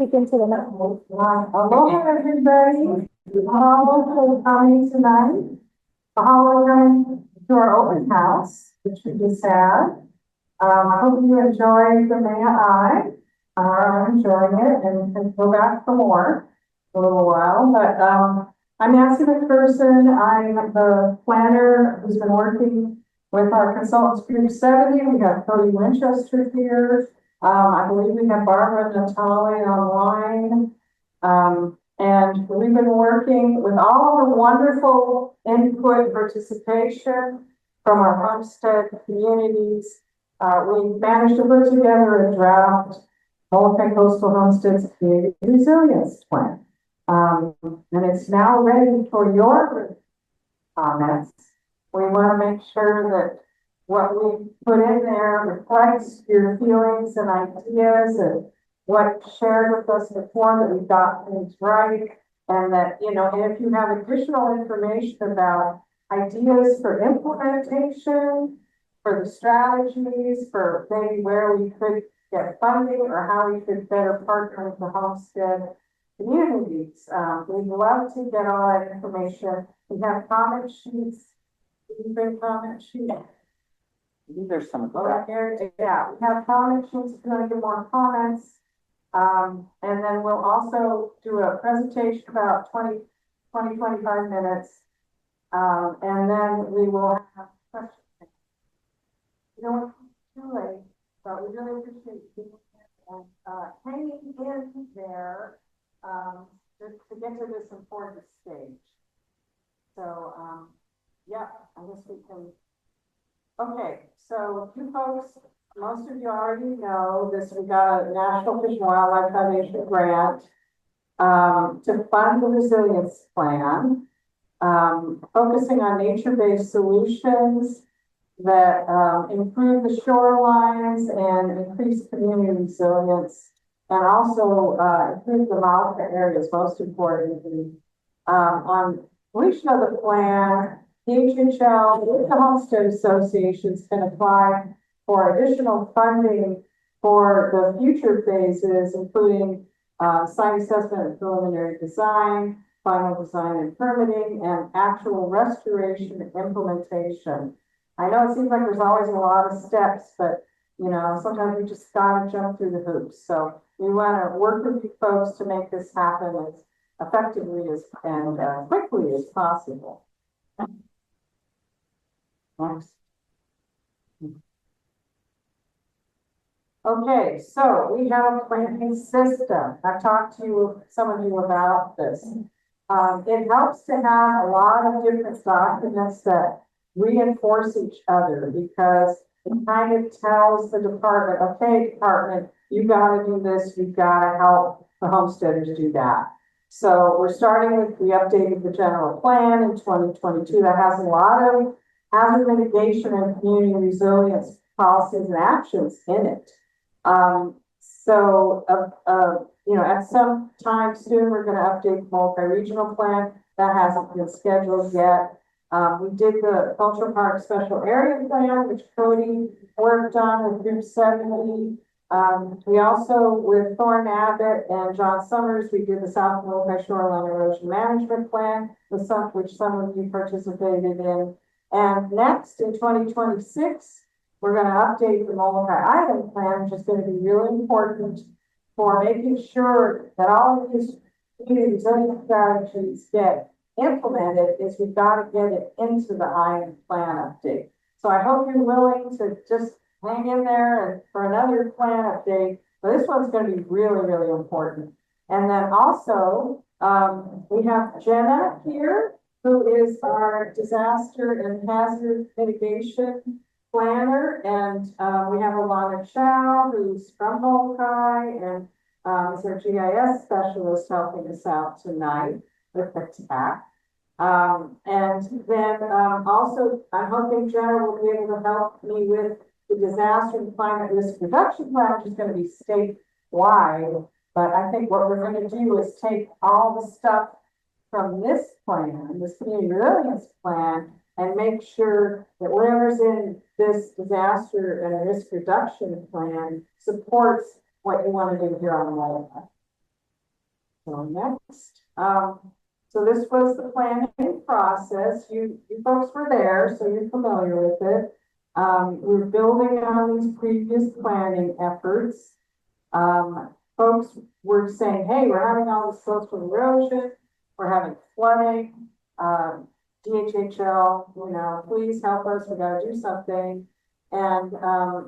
speak into the microphone. Aloha, everybody. Mahalo for coming tonight. Mahalo to our open house, which we just had. I hope you enjoyed the Molokai. I'm enjoying it and can go back for more for a little while. But I'm Nancy McPherson. I'm the planner who's been working with our consultants group 70. We have Cody Winchester here. I believe we have Barbara Natali online. And we've been working with all of the wonderful input and participation from our homestead communities. We managed to put together a draft Molokai Coastal Homesteads Community Resilience Plan. And it's now ready for your comments. We want to make sure that what we put in there reflects your feelings and ideas and what shared with us before, that we got things right, and that, you know, if you have additional information about ideas for implementation, for the strategies, for maybe where we could get funding or how we could better partner with the homestead communities, we'd love to get all that information. We have comment sheets. Did you bring comment sheets? There's some. Here, yeah, we have comment sheets if you want to get more comments. And then we'll also do a presentation about 25 minutes. And then we will have questions. You don't want to be too late, but we really appreciate you and hanging in there to get to this important stage. So, yeah, I guess we can. Okay, so you folks, most of you already know this. We got a National Fish and Wildlife Foundation grant to fund the resilience plan, focusing on nature-based solutions that improve the shorelines and increase community resilience, and also improve the mauka areas, most importantly. On completion of the plan, DHHL with the Homestead Associations can apply for additional funding for the future phases, including site assessment and preliminary design, final design and permitting, and actual restoration and implementation. I know it seems like there's always a lot of steps, but you know, sometimes we just gotta jump through the hoops. So we want to work with you folks to make this happen as effectively and quickly as possible. Next. Okay, so we have a planning system. I've talked to some of you about this. It helps to have a lot of different documents that reinforce each other, because it kind of tells the department, okay, department, you got to do this, you've got to help the homesteaders do that. So we're starting with, we updated the general plan in 2022 that has a lot of hazard mitigation and community resilience policies and actions in it. You know, at some time soon, we're going to update the Molokai regional plan. That hasn't been scheduled yet. We did the Cultural Park Special Area Plan, which Cody worked on with Group 70. We also, with Thorne Abbott and John Summers, we did the South Molokai Shoreline Erosion Management Plan, which some of you participated in. And next, in 2026, we're going to update the Molokai Island Plan, which is going to be really important for making sure that all of these community resilience strategies get implemented. Is we've got to get it into the island plan update. So I hope you're willing to just hang in there and for another plan update. But this one's going to be really, really important. And then also, we have Jenna here, who is our disaster and hazard mitigation planner, and we have Alana Chow, who's from Molokai, and is our GIS specialist helping us out tonight with the TAC. And then also, I'm hoping Jenna will be able to help me with the disaster and climate risk reduction plan, which is going to be statewide. But I think what we're going to do is take all the stuff from this plan, this community resilience plan, and make sure that whatever's in this disaster and risk reduction plan supports what you want to do here on the Molokai. So next, so this was the planning process. You folks were there, so you're familiar with it. We're building on these previous planning efforts. Folks were saying, hey, we're having all this coastal erosion, we're having flooding, DHHL, please help us, we gotta do something. And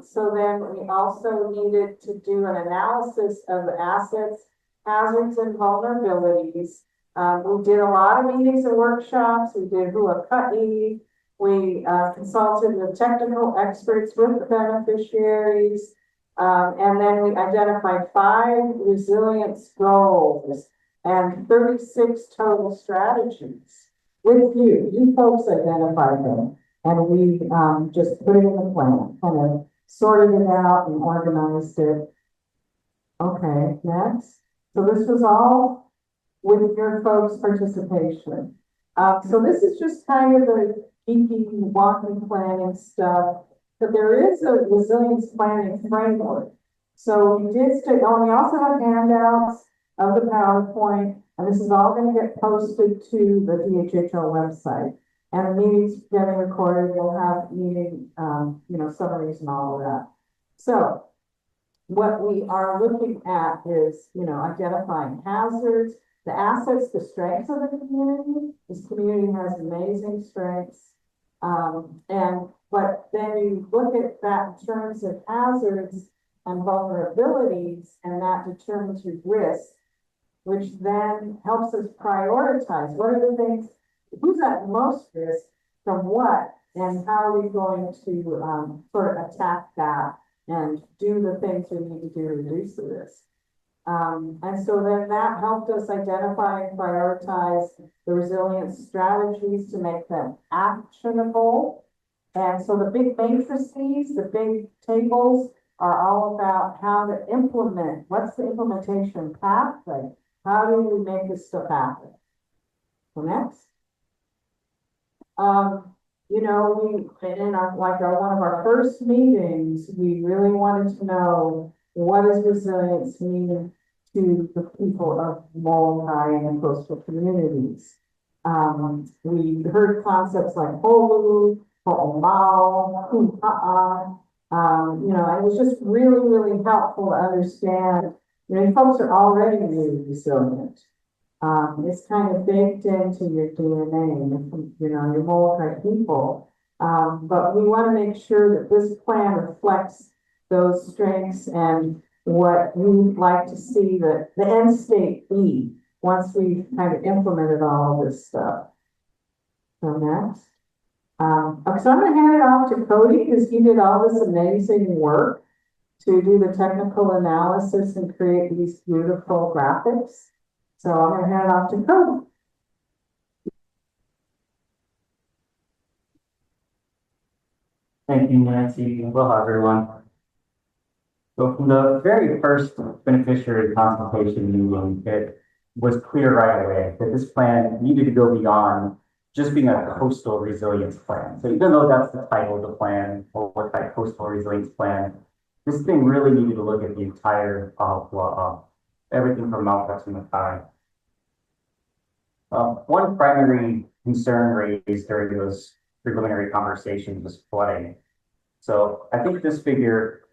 so then we also needed to do an analysis of the assets, hazards, and vulnerabilities. We did a lot of meetings and workshops. We did Moloka'i. We consulted with technical experts with the beneficiaries. And then we identified 5 resilience goals and 36 total strategies with you. You folks identified them. And we just put it in the plan, kind of sorted it out and organized it. Okay, next. So this was all with your folks' participation. So this is just kind of the geeky walking planning stuff, but there is a resilience planning framework. So we did we also have handouts of the PowerPoint, and this is all going to get posted to the DHHL website. And the meetings getting recorded, we'll have meeting, summaries and all of that. So what we are looking at is, identifying hazards, the assets, the strengths of the community. This community has amazing strengths. But then you look at that in terms of hazards and vulnerabilities, and that determines your risk, which then helps us prioritize what are the things, who's at most risk from what, and how are we going to sort of attack that and do the things we need to do to reduce the risk. And so then that helped us identify and prioritize the resilience strategies to make them actionable. And so the big matrices, the big tables are all about how to implement, what's the implementation pathway? How do we make this stuff happen? So next. We in our one of our first meetings, we really wanted to know what does resilience mean to the people of Molokai and the coastal communities. We heard concepts like holu, ho'omau, kupa'a. It was just really, really helpful to understand. Folks are already really resilient. It's kind of baked into your DNA, your Molokai people. But we want to make sure that this plan reflects those strengths and what we'd like to see the end state be once we've kind of implemented all of this stuff. So next. Okay, so I'm going to hand it off to Cody because he did all this amazing work to do the technical analysis and create these beautiful graphics. So I'm going to hand it off to Cody. Thank you, Nancy. Aloha, everyone. So from the very first beneficiary consultation meeting, it was clear right away that this plan needed to go beyond just being a coastal resilience plan. So even though that's the title of the plan, or what that coastal resilience plan, this thing really needed to look at the entire ahupua, everything from mauka to makai. One primary concern raised during those preliminary conversations was flooding. So I think this figure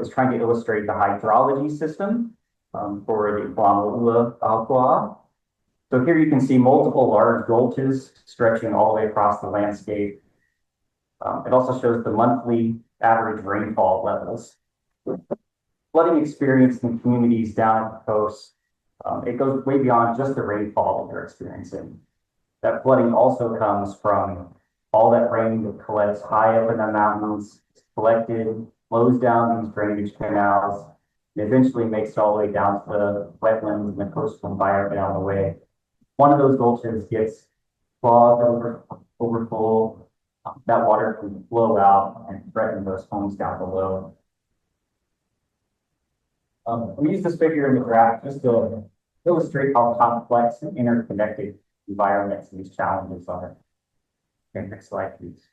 is trying to illustrate the hydrology system for the ahupua. So here you can see multiple large gulches stretching all the way across the landscape. It also shows the monthly average rainfall levels. Flooding experience in communities down at the coast, it goes way beyond just the rainfall that they're experiencing. That flooding also comes from all that rain that collects high up in the mountains, collected, flows down these drainage canals, and eventually makes it all the way down to the wetlands and the coastal environment down the way. One of those gulches gets clogged over full. That water can flow out and threaten those homes down below. We use this figure in the graph just to illustrate how complex and interconnected environments these challenges are. Okay, next slide, please.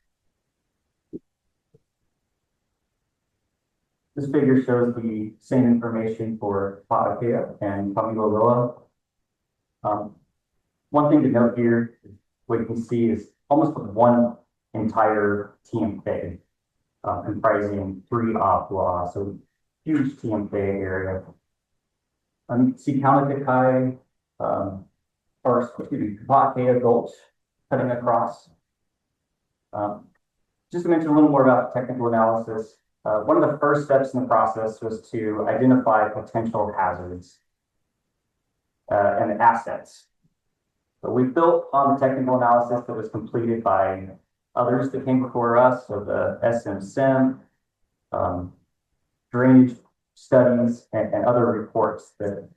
This figure shows the same information for akea and Kamiloloa One thing to note here, what you can see is almost one entire TMK, comprising 3 ahupua, so huge TMK area. You can see Kamiloloa-One Ali, or excuse me, akea gulch cutting across. Just to mention a little more about technical analysis, one of the first steps in the process was to identify potential hazards and assets. So we built on the technical analysis that was completed by others that came before us, so the SM-SEMP, drainage studies, and other reports that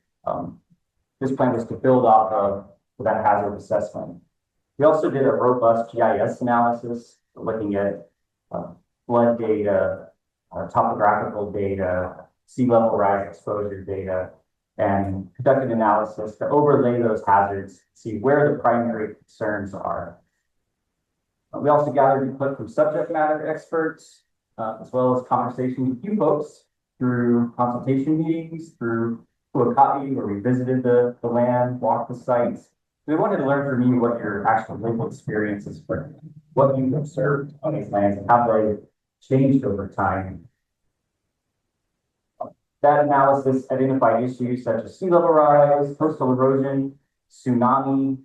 this plan was to build off of for that hazard assessment. We also did a robust GIS analysis, looking at flood data, topographical data, sea level rise exposure data, and conducted analysis to overlay those hazards, see where the primary concerns are. We also gathered input from subject matter experts, as well as conversations with you folks through consultation meetings, through Moloka'i, where we visited the land, walked the sites. We wanted to learn from you what your actual local experiences were, what you've observed on these lands, and how they changed over time. That analysis identified issues such as sea level rise, coastal erosion, tsunami,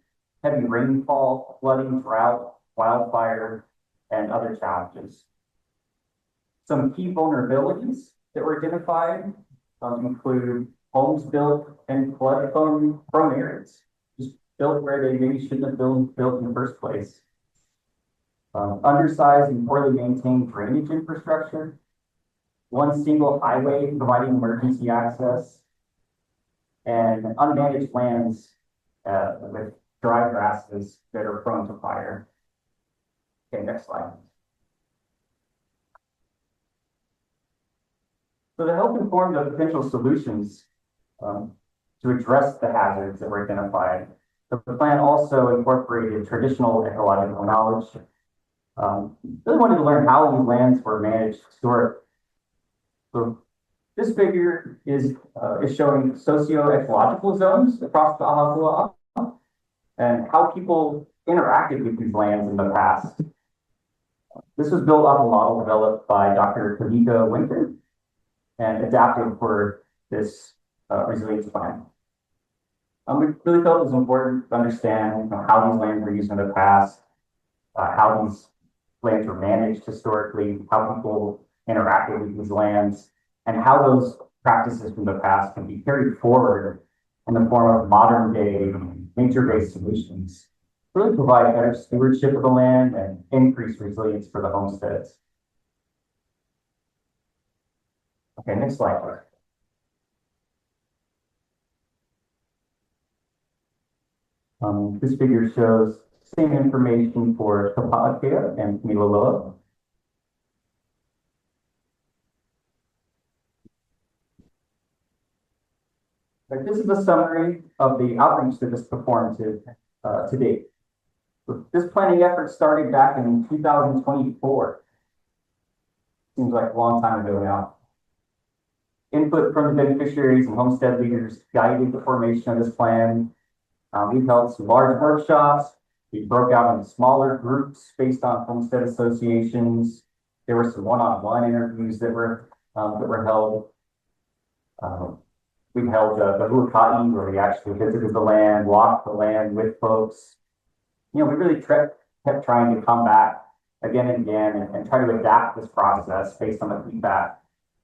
heavy rainfall, flooding, drought, wildfire, and other challenges. Some key vulnerabilities that were identified include homes built in flood-prone areas, just built where they maybe shouldn't have been built in the first place. Undersized and poorly maintained drainage infrastructure, one single highway providing emergency access, and unmanaged lands with dry grasses that are prone to fire. Okay, next slide. So to help inform the potential solutions to address the hazards that were identified, the plan also incorporated traditional ecological knowledge. Really wanted to learn how these lands were managed historically. So this figure is showing socio-ecological zones across the ahupua and how people interacted with these lands in the past. This was built off a model developed by Dr. Kavika Winter and adapted for this resilience plan. We really felt it was important to understand how these lands were used in the past, how these lands were managed historically, how people interacted with these lands, and how those practices from the past can be carried forward in the form of modern day nature-based solutions to really provide better stewardship of the land and increase resilience for the homesteads. Okay, next slide, please. This figure shows same information for Kapa akea and Kamiloloa. This is a summary of the outreach that was performed to date. This planning effort started back in 2024. Seems like a long time ago now. Input from the beneficiaries and homestead leaders guided the formation of this plan. We held some large workshops. We broke out into smaller groups based on homestead associations. There were some one-on-one interviews that were held. We held the Molokai, where we actually visited the land, walked the land with folks. You know, we really kept trying to come back again and again and try to adapt this process based on the feedback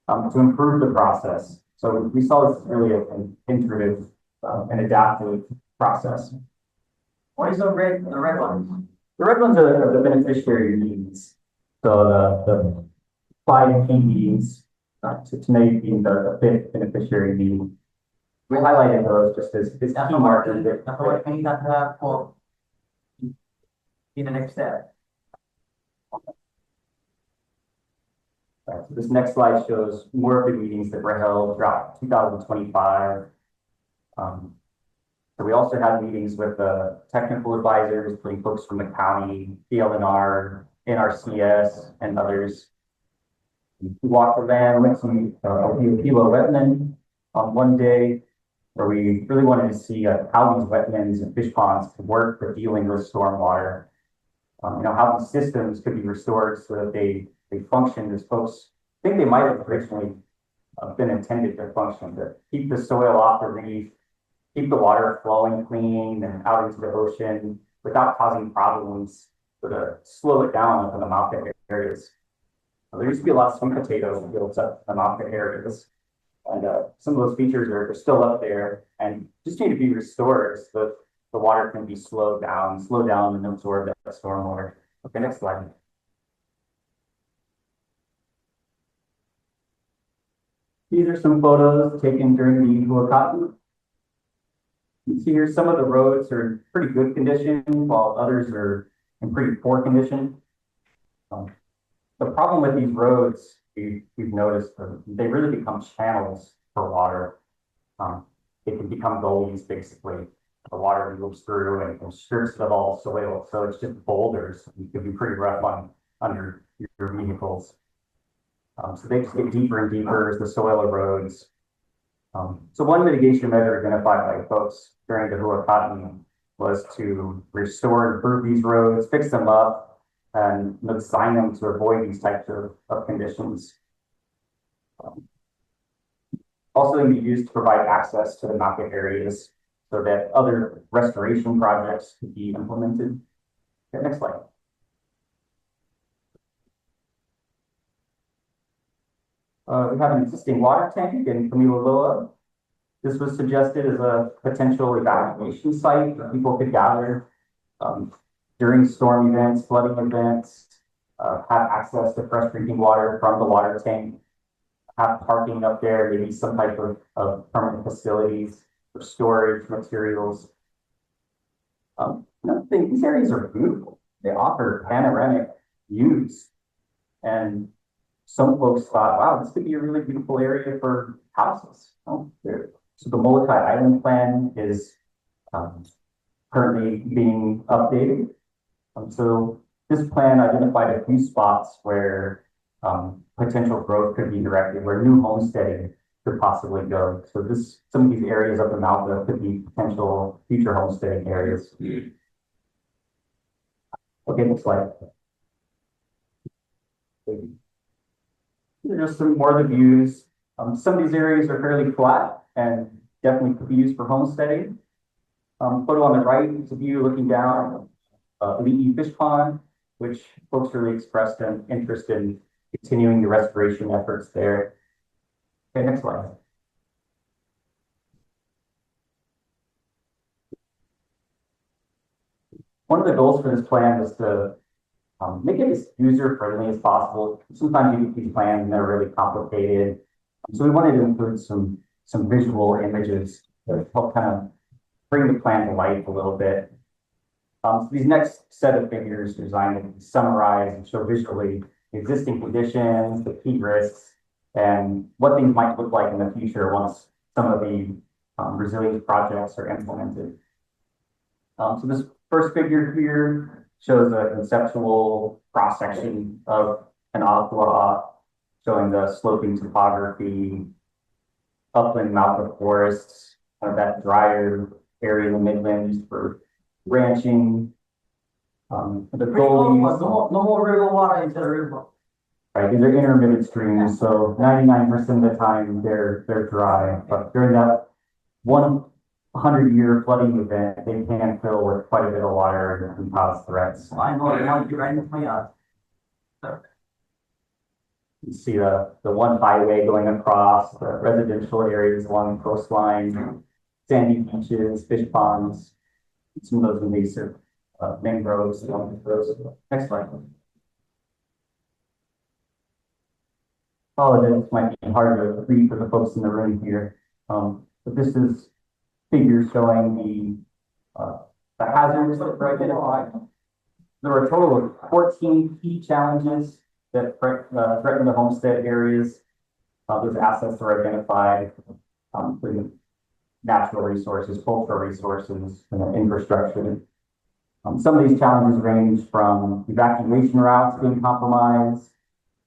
to improve the process. So we saw this as really an iterative and adaptive process. What is the red ones? The red ones are the beneficiary meetings. So the 5 key meetings to make the 5th beneficiary meeting. We highlighted those just as key markers that In the next step. so this next slide shows more of the meetings that were held throughout 2025. So we also had meetings with the technical advisors, including folks from the county, DLNR, NRCS, and others. We walked the land, went some Hilo wetland on one day, where we really wanted to see how these wetlands and fish ponds could work for dealing with stormwater. How these systems could be restored so that they function as folks think they might have originally been intended to function, to keep the soil off the reef, keep the water flowing clean and out into the ocean without causing problems, but to slow it down up in the mauka areas. There used to be a lot of sweet potato fields up in the mauka areas, and some of those features are still up there and just need to be restored so that the water can be slowed down and absorb that stormwater. Okay, next slide. These are some photos taken during the Moloka'i. You can see here some of the roads are in pretty good condition, while others are in pretty poor condition. The problem with these roads, we've noticed, they really become channels for water. They can become gullies, basically. The water moves through and strips it of all soil, so it's just boulders. It can be pretty rough on your vehicles. So they just get deeper and deeper as the soil erodes. So one mitigation measure identified by folks during the Moloka'i was to restore and improve these roads, fix them up, and design them to avoid these types of conditions. Also, they be used to provide access to the mauka areas so that other restoration projects could be implemented. Okay, next slide. We have an existing water tank in Kamiloloa. This was suggested as a potential evacuation site where people could gather during storm events, flooding events, have access to fresh drinking water from the water tank, have parking up there, maybe some type of permanent facilities for storage materials. Another thing, these areas are beautiful. They offer panoramic views, and some folks thought, wow, this could be a really beautiful area for houses. So the Molokai Island plan is currently being updated. So this plan identified a few spots where potential growth could be directed, where new homesteading could possibly go. So some of these areas up in mauka could be potential future homesteading areas. Okay, next slide. There's some more of the views. Some of these areas are fairly flat and definitely could be used for homesteading. Photo on the right is a view looking down Li'i fish pond, which folks really expressed an interest in continuing the restoration efforts there. Okay, next slide. One of the goals for this plan was to make it as user-friendly as possible. Sometimes you get these plans and they're really complicated. So we wanted to include some visual images that help kind of bring the plan to life a little bit. So these next set of figures are designed to summarize and show visually the existing conditions, the key risks, and what things might look like in the future once some of the resilience projects are implemented. So this first figure here shows a conceptual cross-section of an ahupua, showing the sloping topography, upland mauka forests, kind of that drier area in the Midlands for ranching. The gullies. No more river water into the river. Right, these are intermittent streams, so 99% of the time they're dry. But during that 100-year flooding event, they can fill with quite a bit of water and cause threats. I know, I want to get right into my yard. You see the one highway going across the residential areas along the coastline, sandy beaches, fish ponds, some of those invasive mangroves along the coast. Next slide. Apologies, might be hard to read for the folks in the room here, but this is figures showing the hazards that were identified. There were a total of 14 key challenges that threaten the homestead areas. Those assets are identified, including natural resources, cultural resources, and infrastructure. Some of these challenges range from evacuation routes being compromised,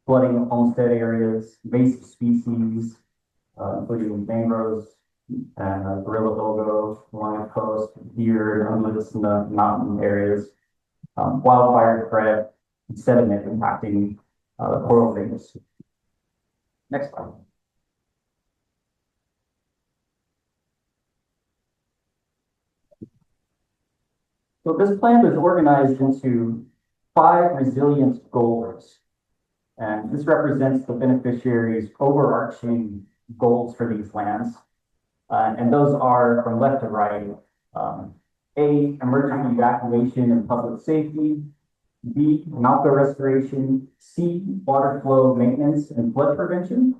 flooding of homestead areas, invasive species, including mangroves, gorilla logo along the coast, deer, unlimited in the mountain areas, wildfire threat, and sediment impacting the coral reefs. Next slide. So this plan was organized into 5 resilient goals. And this represents the beneficiaries' overarching goals for these lands. And those are from left to right. A, emergency evacuation and public safety. B, mauka restoration. C, water flow maintenance and flood prevention.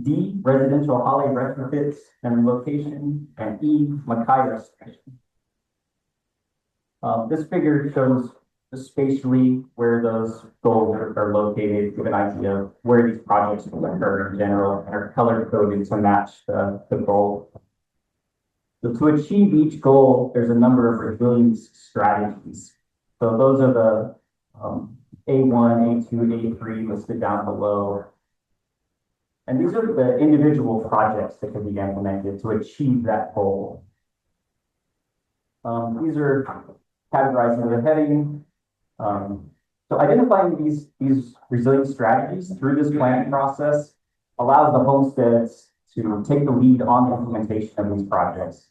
D, residential holly retrofits and relocation. And E, makai restoration. This figure shows spatially where those goals are located, give an idea of where these projects will occur in general, and are color coded to match the goal. So to achieve each goal, there's a number of resilience strategies. So those are the A1, A2, A3 listed down below. And these are the individual projects that can be implemented to achieve that goal. These are categorized under the heading. So identifying these resilient strategies through this planning process allows the homesteads to take the lead on the implementation of these projects.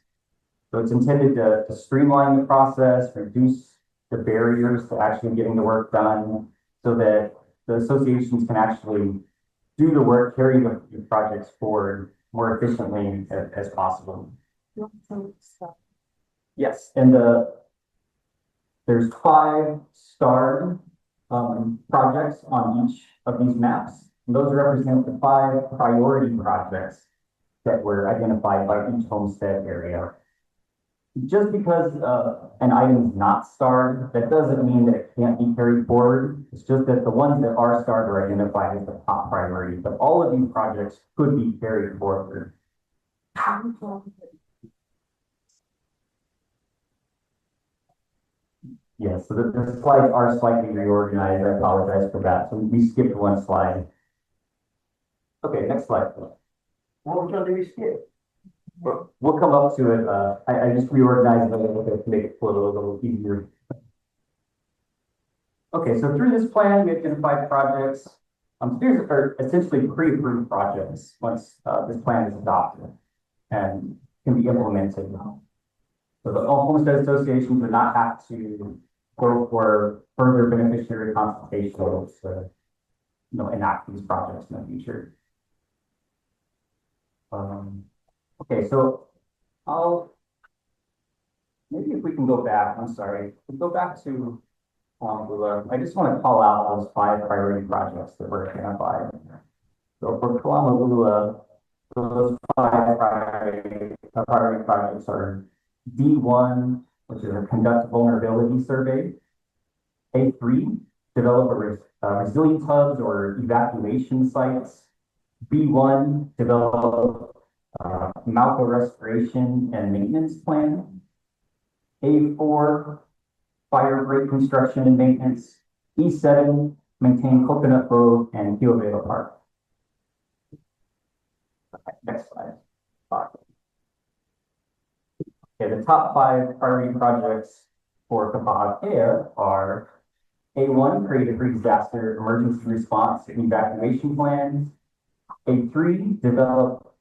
So it's intended to streamline the process, reduce the barriers to actually getting the work done so that the associations can actually do the work, carry the projects forward more efficiently as possible. Yes, and there's 5 starred projects on each of these maps. And those represent the 5 priority projects that were identified by each homestead area. Just because an item is not starred, that doesn't mean that it can't be carried forward. It's just that the ones that are starred are identified as the top priority, but all of these projects could be carried forward. Yes, so the slides are slightly reorganized. I apologize for that. So we skipped one slide. Okay, next slide. What did we skip? We'll come up to it. I just reorganized it a little bit to make it flow a little easier. Okay, so through this plan, we identified projects. These are essentially pre-approved projects once this plan is adopted and can be implemented. So the homestead associations would not have to go for further beneficiary consultations to, enact these projects in the future. Okay, so maybe if we can go back, I'm sorry, we'll go back to Kalama. I just want to call out those 5 priority projects that were identified. So for Kalama, those 5 priority projects are D1, which is a conduct vulnerability survey. A3, develop resilience hubs or evacuation sites. B1, develop mauka restoration and maintenance plan. A4, fire break construction and maintenance. E7, maintain Coconut Grove and Kiowela Park. Okay, next slide. Okay, the top 5 priority projects for Kapa akea are A1, create a pre-disaster emergency response and evacuation plan. A3, develop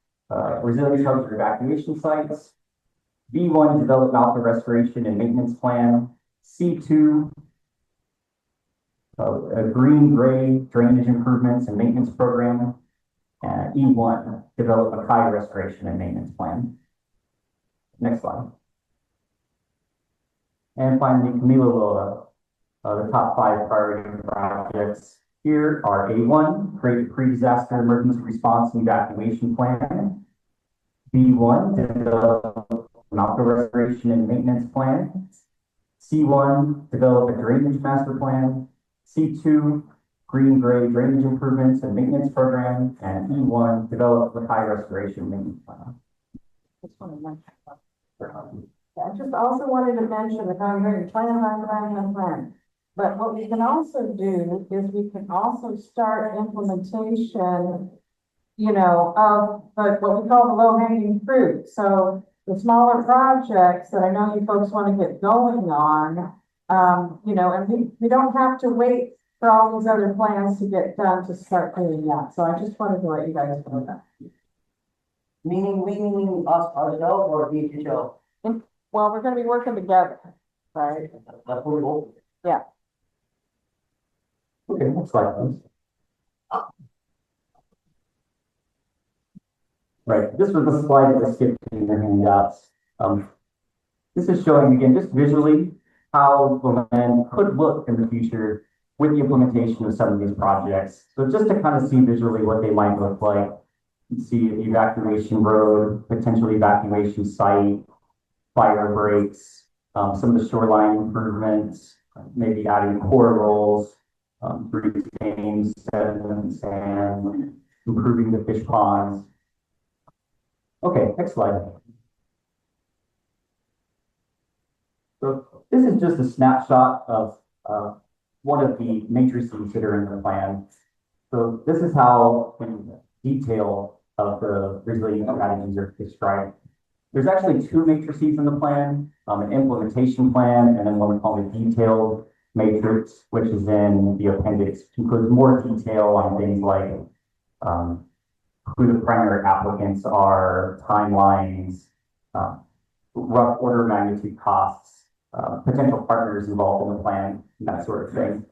resilience hubs or evacuation sites. B1, develop mauka restoration and maintenance plan. C2, a green-gray drainage improvements and maintenance program. And E1, develop a makai restoration and maintenance plan. Next slide. And finally, Kamiloloa, the top 5 priority projects here are A1, create a pre-disaster emergency response and evacuation plan. B1, develop mauka restoration and maintenance plan. C1, develop a drainage master plan. C2, green-gray drainage improvements and maintenance program. And E1, develop the makai restoration maintenance plan. I just also wanted to mention the congregation plan. But what we can also do is we can also start implementation you know, of what we call the low hanging fruit. So the smaller projects that I know you folks want to get going on, you know, and we don't have to wait for all these other plans to get done to start doing that. So I just wanted to let you guys know that. Meaning us ourselves or DHHL? Well, we're gonna be working together, right? That's what we hope. Okay, next slide, please. Right, this was the slide that was skipped in your handouts. This is showing again, just visually, how the land could look in the future with the implementation of some of these projects. So just to kind of see visually what they might look like. You can see the evacuation road, potential evacuation site, fire breaks, some of the shoreline improvements, maybe adding core rolls, reclaim sediments and improving the fish ponds. Okay, next slide. So this is just a snapshot of one of the matrices that are in the plan. So this is how in detail of the resilience strategies are described. There's actually two matrices in the plan, an implementation plan and then one called a detailed matrix, which is in the appendix, which includes more detail on things like who the primary applicants are, timelines, rough order of magnitude costs, potential partners involved in the plan, that sort of thing.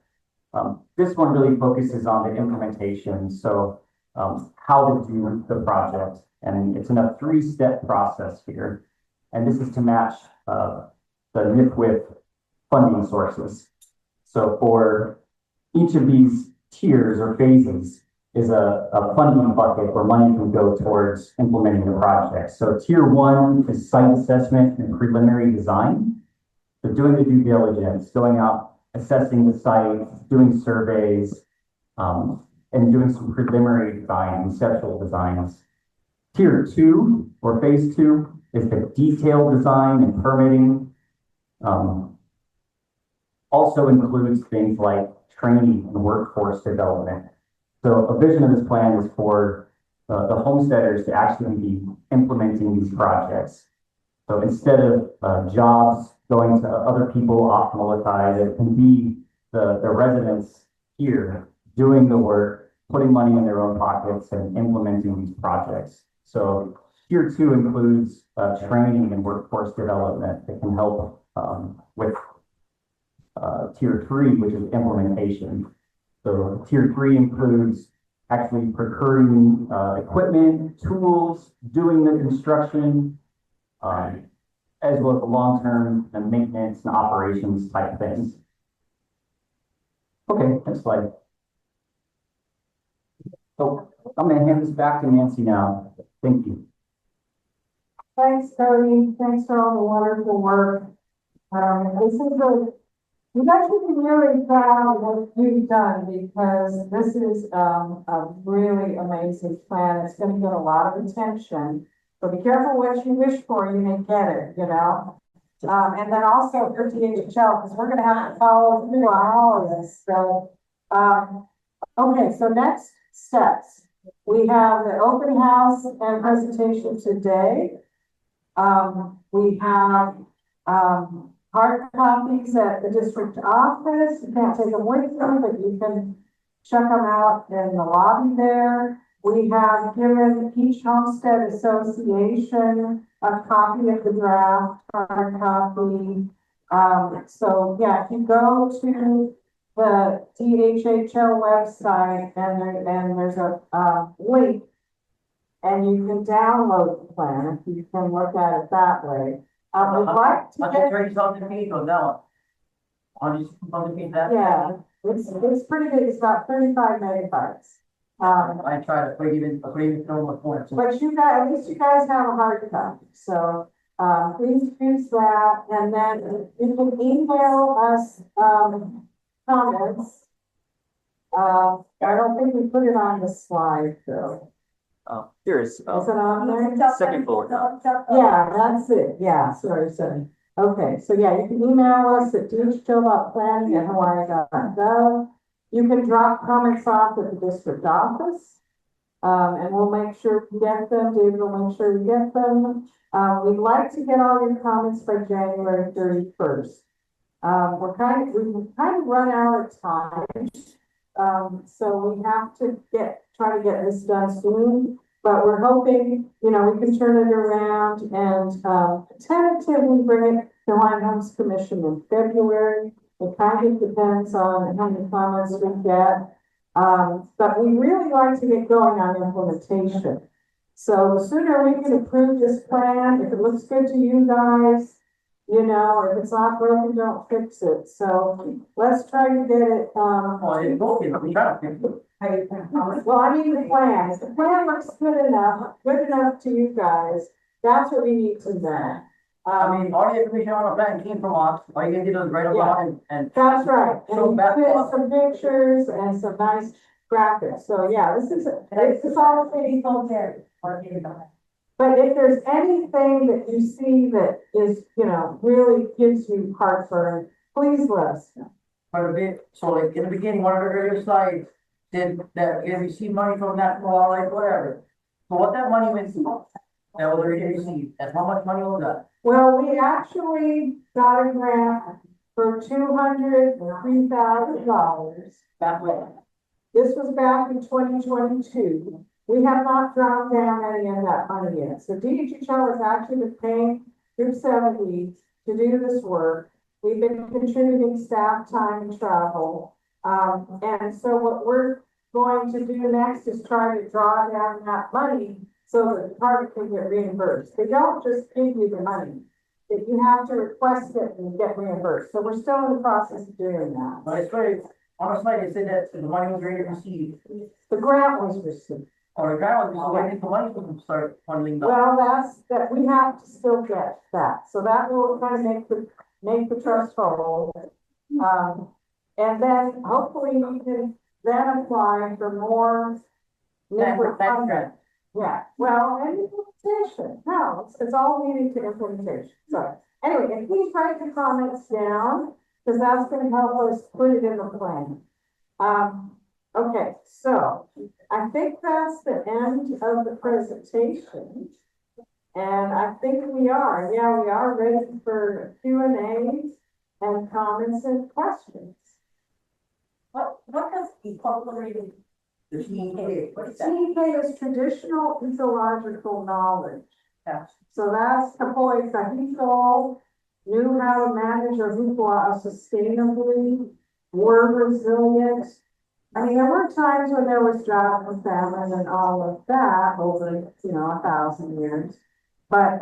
This one really focuses on the implementation, so how to do the project, and it's in a three-step process here. And this is to match the NIFWIP funding sources. So for each of these tiers or phases is a funding bucket where money can go towards implementing the project. So tier one is site assessment and preliminary design. So doing the due diligence, going out, assessing the site, doing surveys, and doing some preliminary design, conceptual designs. Tier two or phase two is the detailed design and permitting. Also includes things like training and workforce development. So a vision of this plan is for the homesteaders to actually be implementing these projects. So instead of jobs going to other people off Molokai, that can be the residents here doing the work, putting money in their own pockets and implementing these projects. So tier two includes training and workforce development that can help with tier three, which is implementation. So tier three includes actually procuring equipment, tools, doing the construction, as well as the long-term maintenance and operations type things. Okay, next slide. So I'm going to hand this back to Nancy now. Thank you. Thanks, Cody. Thanks for all the wonderful work. This is we've actually been really proud of what you've done because this is a really amazing plan. It's going to get a lot of attention. So be careful what you wish for, you may get it, you know. And then also for DHHL, because we're going to have to follow through on all of this. So, okay, so next steps. We have the open house and presentation today. We have hard copies at the district office. You can't take them with you, but you can check them out in the lobby there. We have given each homestead association a copy of the draft, hard copy. So yeah, if you go to the DHHL website and there's a link and you can download the plan if you can look at it that way. I'd like to get 30,000 feet or no? 100,000 feet that? yeah, it's pretty big. It's about 35 megabytes. I tried to put even film a point. But you guys, at least you guys have a hard copy, so, please use that, and then you can email us, comments. I don't think we put it on the slide, though. Here is Is it on there? second bullet. Yeah, that's it, yeah, sorry. Okay, so yeah, you can email us at dhhill.planning@hawaii.gov. You can drop comments off at the district office. And we'll make sure we get them, David will make sure we get them. We'd like to get all your comments by January 31st. We've kind of run out of time. So we have to try to get this done soon, but we're hoping, we can turn it around and, tentatively bring it to Hawaiian Homes Commission in February. It kind of depends on how many comments we get. But we really like to get going on implementation. So the sooner we can approve this plan, if it looks good to you guys, if it's not broken, don't fix it. So let's try to get it, Well, it's broken, we got it. well, I mean, the plan. If the plan looks good enough to you guys, that's what we need to know. I mean, all the information on the plan came from us, all you can do is write a lot and. That's right. And Show we back put up. some pictures and some nice graphics. So yeah, this is all pretty full there. But if there's anything that you see that is, really gives you heartburn, please let us know. Quite a bit, so like in the beginning, one of the earlier slides, did that, you receive money from National Wildlife, whatever. So what that money went to, that was already received, and how much money was that? Well, we actually got a grant for $203,000. That way. This was back in 2022. We have not drawn down any of that money yet. So DHHL is actually paying Group 70 to do this work. We've been contributing staff time and travel. And so what we're going to do next is try to draw down that money so that the department can get reimbursed. They don't just give you the money. That you have to request it and get reimbursed. So we're still in the process of doing that. But it's very, on the slide, it said that the money was ready to receive, The grant was received. or the grant was, I think the money was start funneling down. Well, that we have to still get that. So that will kind of make the trust whole. And then hopefully we can then apply for more. liquid funding. Yeah, well, and implementation, no, it's all leading to implementation. So anyway, and please write the comments down, because that's gonna help us put it in the plan. Okay, so I think that's the end of the presentation. And I think we are ready for Q&A and comments and questions. What does ecological The TEK, what is that? TEK is Traditional Ecological Knowledge. Yeah. So that's the boys that he told, knew how to manage ahupua sustainably, were resilient. I mean, there were times when there was drought and famine and all of that over, 1,000 years. But,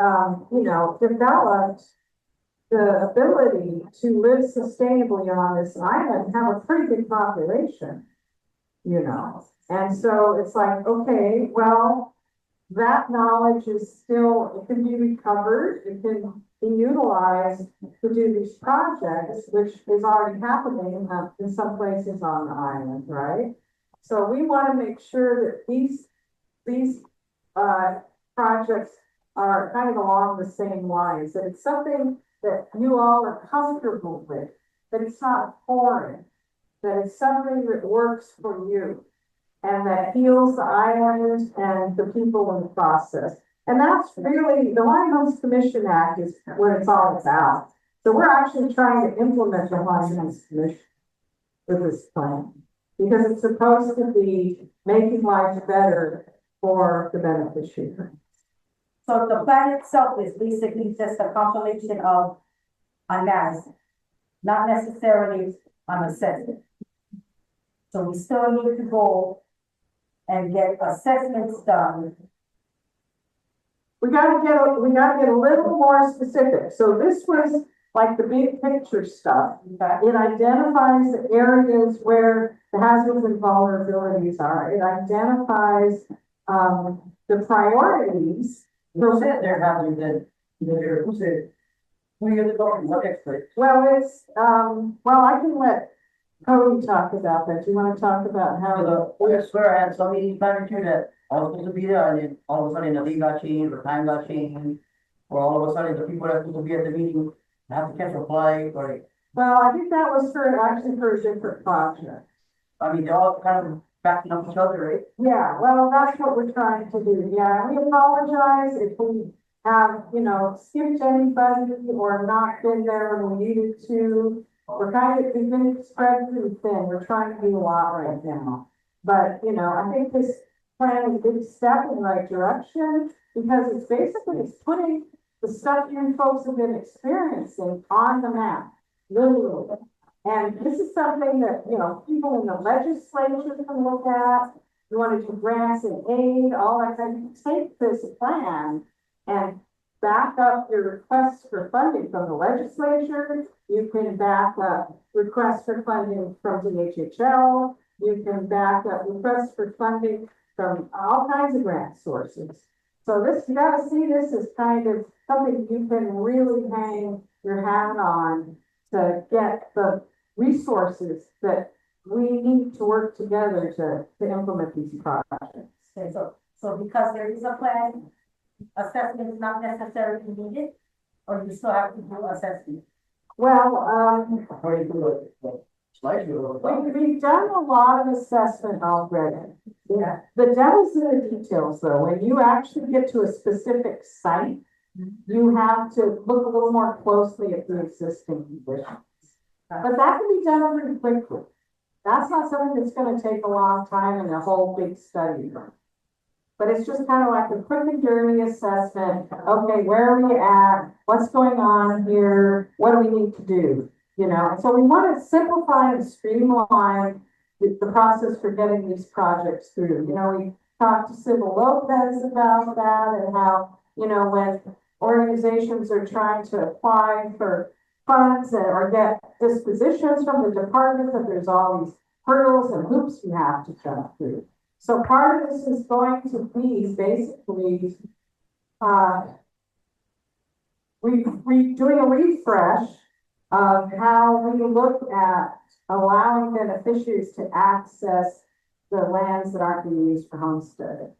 developed the ability to live sustainably on this island, and have a pretty big population, And so it's like, okay, well, that knowledge is still, it can be recovered, it can be utilized to do these projects, which is already happening in some places on the island, right? So we want to make sure that these projects are kind of along the same lines, that it's something that you all are comfortable with, that it's not foreign, that it's something that works for you, and that heals the island and the people in the process. And that's really, the Hawaiian Homes Commission Act is what it's all about. So we're actually trying to implement the Hawaiian Homes Commission with this plan, because it's supposed to be making life better for the beneficiary. So the plan itself is basically just a compilation of analysis, not necessarily an assessment. So we still need to go and get assessments done. We gotta get a little more specific. So this was like the big picture stuff. It identifies the areas where the hazards and vulnerabilities are. It identifies the priorities. Who said they're having who said? Who are the talking, what expert? Well, I can let Cody talk about that. Do you want to talk about how? I swear I had so many planners here that I was supposed to be there, and then all of a sudden the day got changed, or time got changed, or all of a sudden the people that were supposed to be at the meeting have to catch a flight, or, Well, I think that was actually for a different project. I mean, they're all kind of backing up each other, right? Yeah, well, that's what we're trying to do. Yeah, we apologize if we have, skipped anybody or not been there when we needed to. We've been spread pretty thin. We're trying to do a lot right now. But, I think this plan is a big step in the right direction because it's putting the stuff you folks have been experiencing on the map, literally. And this is something that, people in the legislature can look at. You want to do grants and aid, all that kind of, take this plan and back up your requests for funding from the legislature. You can back up requests for funding from DHHL. You can back up requests for funding from all kinds of grant sources. So you gotta see this as kind of something you can really hang your hat on to get the resources that we need to work together to implement these projects. Okay, so because there is a plan, assessment is not necessarily needed, or you still have to do assessment? Well, According to the slide you wrote. we've done a lot of assessment already. Yeah. The devil's in the details though. When you actually get to a specific site, you have to look a little more closely at the existing conditions. But that can be done pretty quickly. That's not something that's gonna take a long time and a whole big study. But it's just kind of like a quick and dirty assessment. Okay, where are we at? What's going on here? What do we need to do? So we want to simplify and streamline the process for getting these projects through. We talked to Civil Lopez about that and how, when organizations are trying to apply for funds or get dispositions from the department, that there's all these hurdles and hoops you have to jump through. So part of this is going to be basically doing a refresh of how we look at allowing beneficiaries to access the lands that aren't being used for homesteading.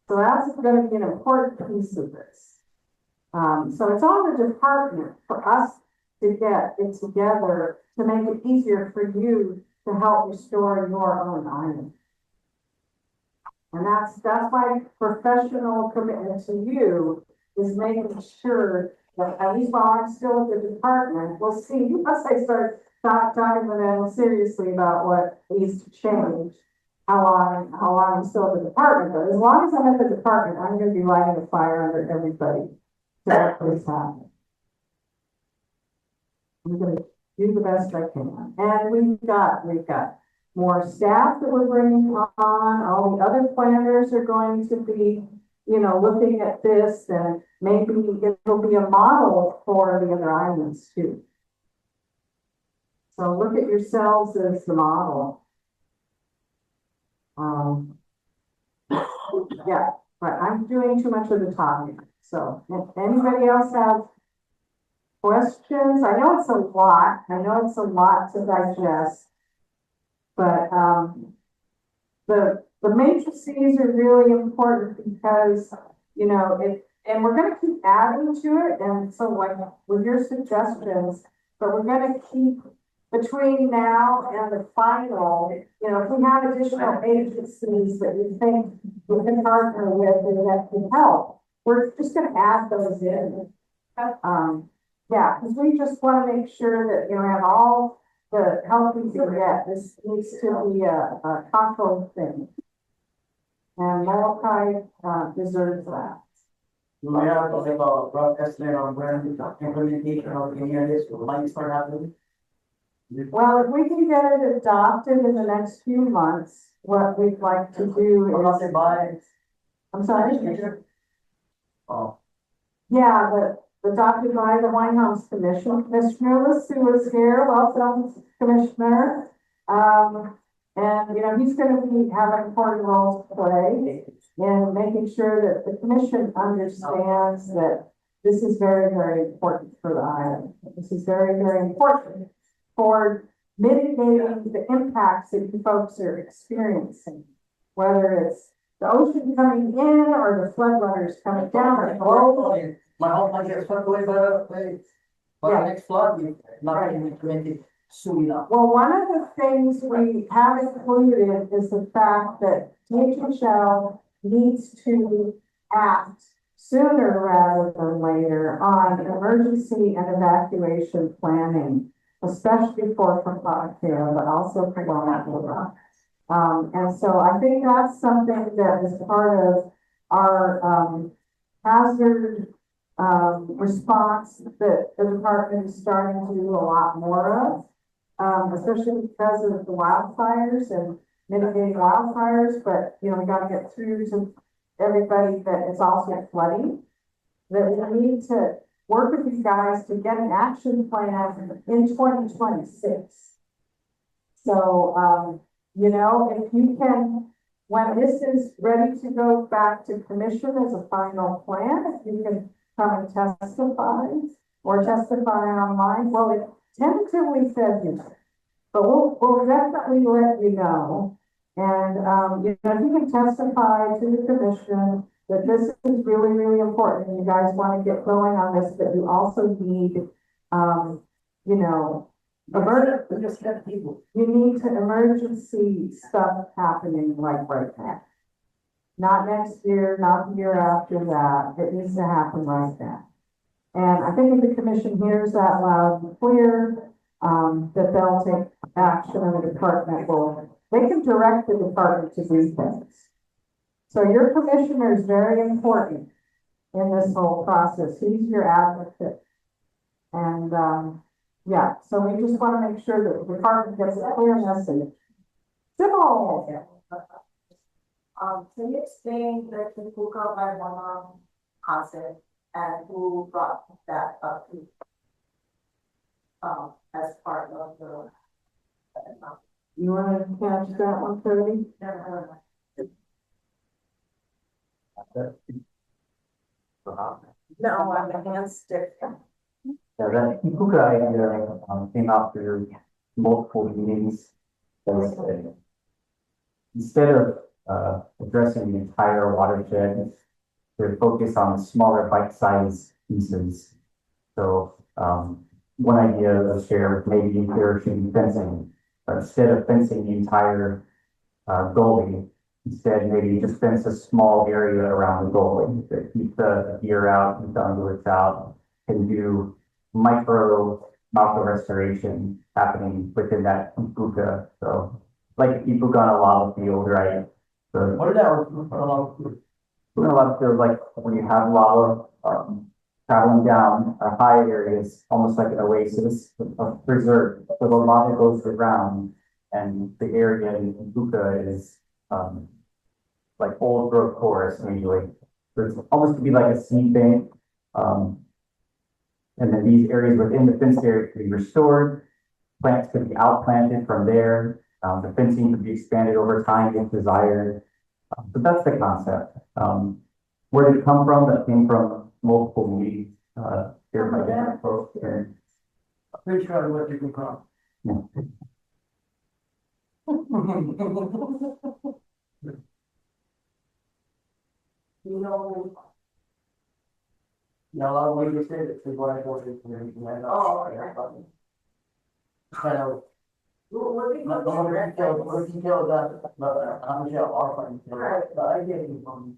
So that's going to be an important piece of this. So it's on the department for us to get it together to make it easier for you to help restore your own island. And that's my professional commitment to you, is making sure that at least while I'm still at the department, we'll see, once I start talking to them seriously about what needs to change, how long I'm still at the department. But as long as I'm at the department, I'm going to be lighting a fire under everybody to make this happen. I'm going to do the best I can. And we've got more staff that we're bringing on. All the other planners are going to be, looking at this, and maybe it'll be a model for the other islands too. So look at yourselves as the model. Yeah, but I'm doing too much of the talking. So if anybody else have questions? I know it's a lot to digest. But the matrices are really important because, and we're going to keep adding to it. And so like with your suggestions, but we're going to keep between now and the final, if we have additional agencies that we think we can partner with and that can help, we're just going to add those in. Yeah, because we just want to make sure that, we have all the help we can get. This needs to be a controlled thing. And Molokai deserves that. You might have to have a rough estimate on when the implementation of any of this might start happening. Well, if we can get it adopted in the next few months, what we'd like to do is. I'm sorry. Oh. Yeah, but adopted by the Hawaiian Homes Commission. Commissioner Lasu is here. Welcome, Commissioner. And he's going to be having an important role to play in making sure that the commission understands that this is very, very important for the island. This is very, very important for mitigating the impacts that you folks are experiencing, whether it's the ocean coming in or the floodwaters coming down or global. My home might get swept away by the next flood, not being implemented. soon enough. Well, one of the things we have included is the fact that DHHL needs to act sooner rather than later on emergency and evacuation planning, especially for akea, but also for Molokai. And so I think that's something that is part of our, hazard, response that the department is starting to do a lot more of, especially because of the wildfires and mitigating wildfires, but, you know, we gotta get through to everybody that it's also flooding. That we need to work with these guys to get an action plan in 2026. So, you know, if you can, when this is ready to go back to commission as a final plan, if you can come and testify or testify online, well, it tentatively said you, but we'll definitely let you know. And, you know, if you can testify to the commission that this is really, really important, and you guys want to get going on this, but you also need, you know, you need to emergency stuff happening like right now. Not next year, not the year after that. It needs to happen right now. And I think if the commission hears that loud and clear, that they'll take action and the department will, they can direct the department to do things. So your commissioner is very important in this whole process. He's your advocate. And, yeah, so we just want to make sure that the department gets a clear message. Simple. Can you explain the Kipuka by one concept and who brought that up as part of the You want to catch that one, Cody? no, I'm a hand stick. Yeah, that Ipuka idea came after multiple meetings. Because, instead of addressing the entire watershed, they're focused on smaller bite-sized pieces. So one idea was shared, maybe there should be fencing, but instead of fencing the entire gully, instead maybe just fence a small area around the gully to keep the deer out, keep the ungulates out, and do micro mauka restoration happening within that ipuka. So like ipuka on a lava field, right? So What did that allow? we're a lot of fields like when you have lava traveling down high areas, almost like an oasis, a preserve. So the lava goes to the ground, and the area in ipuka is like old growth forest usually. So it's almost to be like a seed bank. And then these areas within the fenced area could be restored. Plants could be outplanted from there. The fencing could be expanded over time if desired. But that's the concept. Where did it come from? That came from multiple meetings here by different folks. And, Pretty sure I went to Kapa. yeah. You know, Yeah, a lot of what you said, it's what I thought it was. oh, Kind of, what do you not more detail that, but I'm sure often, but I get it from.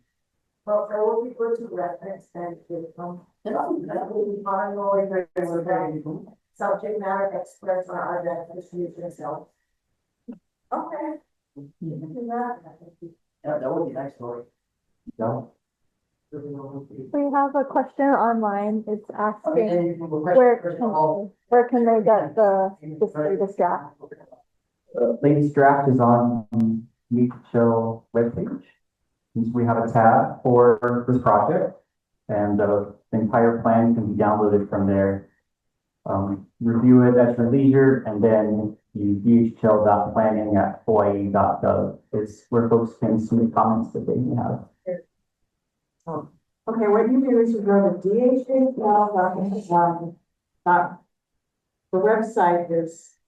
well, for what people to reference and give them, that will be fine, or subject matter experts or our beneficiaries themselves. Okay. Do that. Yeah, that would be nice story. No. We have a question online. It's asking Where where can they get the latest draft? Latest draft is on the DHHL webpage. We have a tab for this project, and the entire plan can be downloaded from there. Review it at your leisure, and then use dhl.planning@hawaii.gov is where folks can submit comments that they may have. Okay, what you do is you go to DHHL. The website is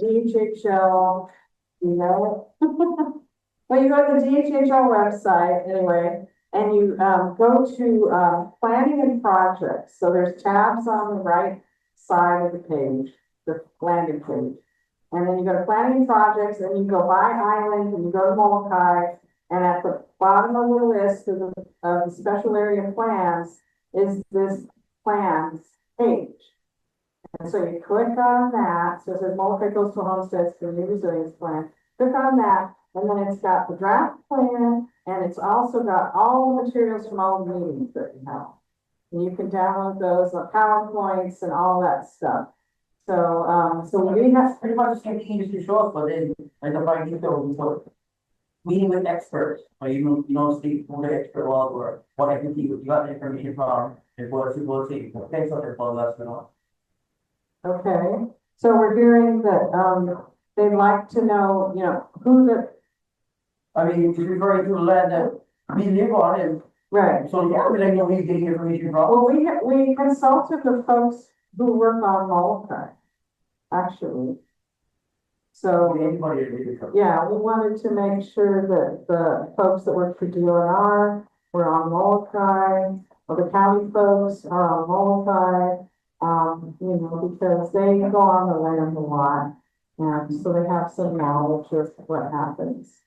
DHHL, you know? Well, you go to the DHHL website anyway, and you go to planning and projects. So there's tabs on the right side of the page. the landing page. And then you go to planning projects, and you go by island, and you go to Molokai, and at the bottom of the list of the special area plans is this plans page. And so you click on that, so it says Molokai Coastal Homesteads for New Resilience Plan, click on that, and then it's got the draft plan, and it's also got all the materials from all the meetings that we have. And you can download those, the PowerPoints and all that stuff. So, so we have, Pretty much the same thing industry shows, but then, like the five people, so meeting with experts, or you don't speak with the expert or what I can see, you got the information from, it was, you will see, thanks for us, you know. okay, so we're hearing that, they'd like to know, you know, who the, I mean, it's referring to the land that we live on, and right. so, yeah, we like know where you're getting information from. Well, we consulted the folks who work on Molokai, actually. So, Anybody that really comes. yeah, we wanted to make sure that the folks that work for DNR were on Molokai, or the county folks are on Molokai, you know, because they go on the land a lot, and so they have some knowledge of what happens.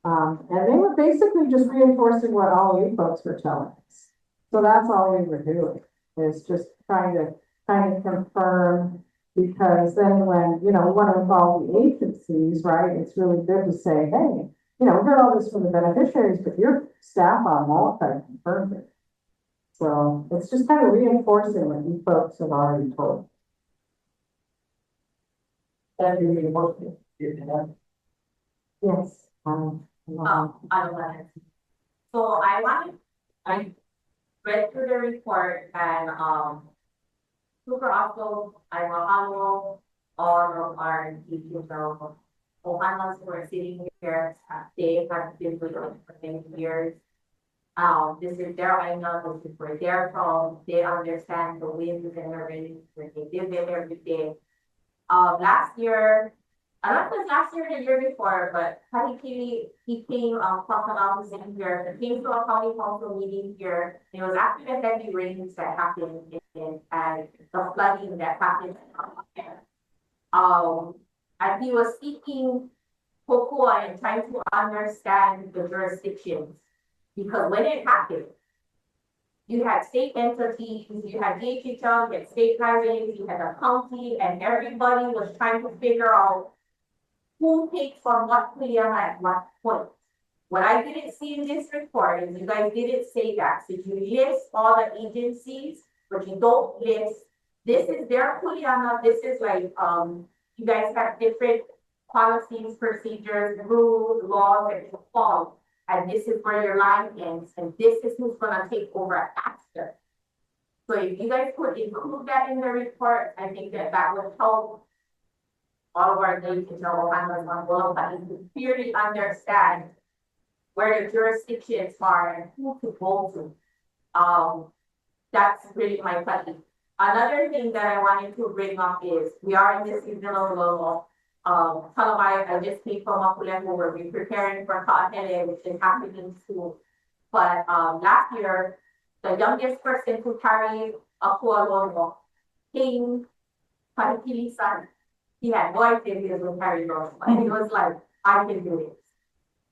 And they were basically just reinforcing what all you folks were telling us. So that's all we were doing, is just trying to kind of confirm, because then when, you know, we want to involve the agencies, right, it's really good to say, hey, you know, we heard all this from the beneficiaries, but your staff on Molokai confirmed it. So it's just kind of reinforcing what you folks have already told. That is really important. Yes. I don't know. So I read through the report and, super also, I mahalo all of our DHHL ohanas who are sitting here. They have been with us for many years. This is their island, this is where they're from. They understand the winds and the rains, where they live there every day. Last year, I don't know if it was last year or the year before, but Kahikili, he came, Kamiloloa in here, he came to a county council meeting here. It was after the heavy rains that happened and the flooding that happened. And he was speaking Kokua and trying to understand the jurisdictions. Because when it happened, you had state entities, you had DHHL, you had state highways, you had a county, and everybody was trying to figure out who takes from what kuleana at what point. What I didn't see in this report is you guys didn't say that. So you list all the agencies, but you don't list, this is their kuleana, this is like, you guys have different policies, procedures, rules, laws that you follow. And this is where your line ends, and this is who's gonna take over after. So if you guys could include that in the report, I think that would help all of our DHHL handlers on Molokai to clearly understand where the jurisdictions are and who to go to. That's really my question. Another thing that I wanted to bring up is we are in this seasonal lull. Kalama, I just came from Makakupa where we're preparing for Ka'anele, which is happening soon. But last year, the youngest person to carry ahupua lono came Kahikili-san. He had no idea he was going to carry lono. And he was like, I can do it.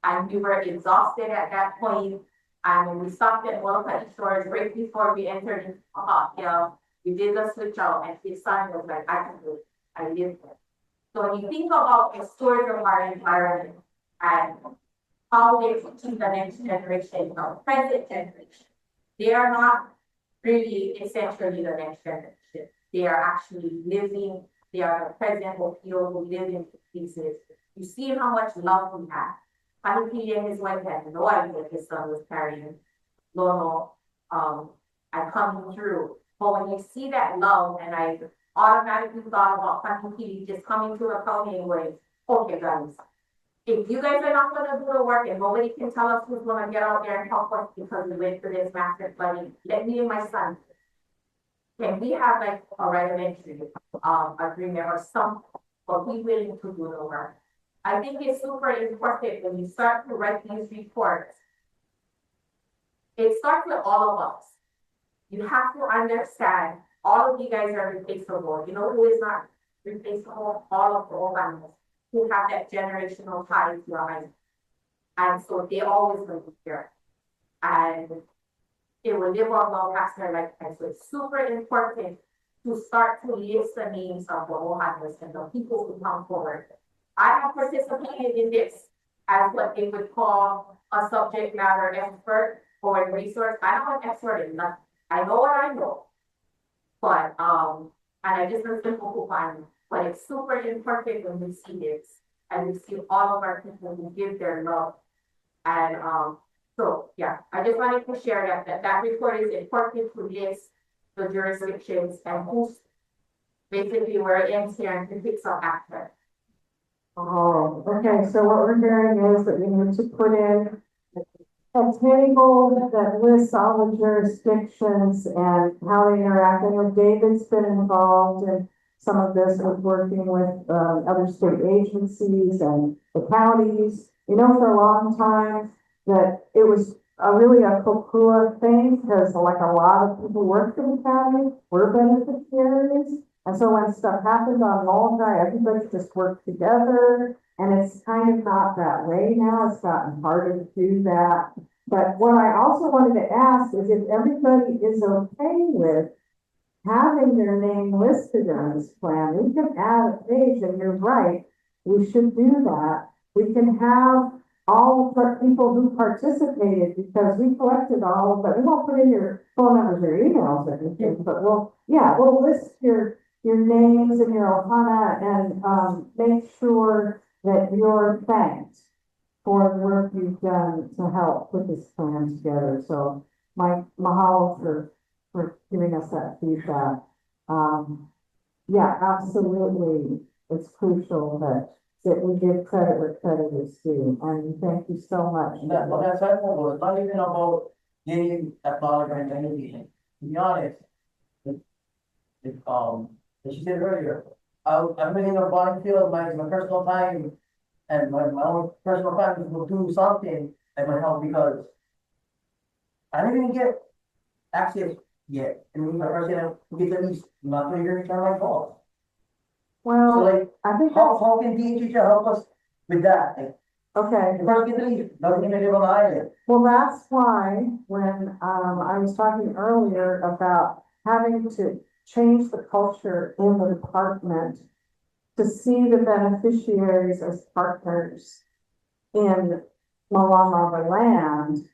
And we were exhausted at that point. And when we stopped at Molokai shores right before we entered into akea, we did the switch out, and his son was like, I can do it. I lived it. So when you think about the stories of our environment and how they're teaching the next generation, or present generation, they are not really essentially the next generation. They are actually living, they are the present of people who live in pieces. You see how much love we have. Kahikili and his wife had no idea his son was carrying lono and coming through. But when you see that love, and I automatically thought about Kahikili just coming to a county and going, okay guys, if you guys are not gonna do the work and nobody can tell us who's gonna get out there and help us because we went through this massive flooding, let me and my son, can we have like a right of entry agreement or something, but we willing to do the work? I think it's super important when you start to write these reports. It starts with all of us. You have to understand all of you guys are replaceable. You know who is not? replaceable, all of the old animals who have that generational ties behind. And so they always live here. And they will live on long past their lifetime. So it's super important to start to list the names of the old animals and the people who come forward. I have participated in this as what they would call a subject matter expert or a resource. I'm not an expert in nothing. I know what I know. But and I just listen to find, but it's super important when we see this and we see all of our people who give their love. And so yeah, I just wanted to share that report is important to list the jurisdictions and who's basically we're in here and to take some action. Oh, okay, so what we're hearing is that we need to put in a table that lists all the jurisdictions and how they interact. And with David's been involved in some of this with working with other state agencies and the counties. You know, for a long time that it was really a ahupua thing because like a lot of people work for the county were beneficiaries. And so when stuff happened on Molokai, everybody just worked together. And it's kind of not that way now. It's gotten harder to do that. But what I also wanted to ask is if everybody is okay with having their name listed on this plan, we can add a page, and you're right, we should do that. We can have all the people who participated because we collected all of it. We won't put in your phone numbers or emails or anything, but we'll list your names and your ohana and make sure that you're thanked for the work you've done to help put this plan together. So Mike, mahalo for giving us that feedback. Yeah, absolutely. It's crucial that we give credit where credit is due. And thank you so much. What I said before, it's not even about getting acknowledgement and anything. To be honest, as she said earlier, I'm living in a barn field, my personal time and my own personal family will do something that might help because I didn't even get access yet. And we are gonna get at least not 3 years on my fault. Well, So like, I think how can DHHL help us with that? Like, okay. the person can leave, doesn't even live on the island. Well, that's why when I was talking earlier about having to change the culture in the department to see the beneficiaries as partners in Malama land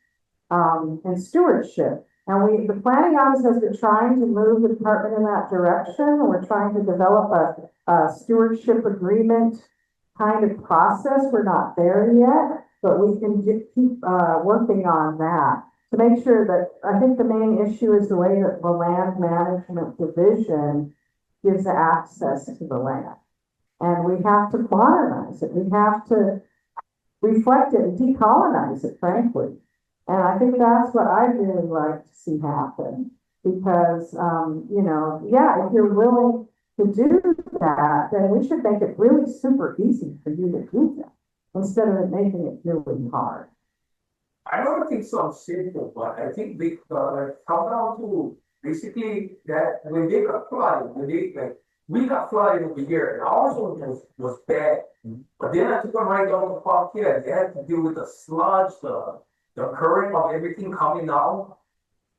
and stewardship. And the planning office has been trying to move the department in that direction. We're trying to develop a stewardship agreement kind of process. We're not there yet, but we can keep working on that to make sure that, I think the main issue is the way that the land management division gives access to the land. And we have to modernize it. We have to reflect it and decolonize it, frankly. And I think that's what I'd really like to see happen. Because, you know, yeah, if you're willing to do that, then we should make it really super easy for you to do that instead of making it really hard. I don't think so simple, but I think they come down to basically that when they got flooded, we got flooded over here, and ours was bad. But then I took them right down the park here, they had to deal with the sludge, the current of everything coming down.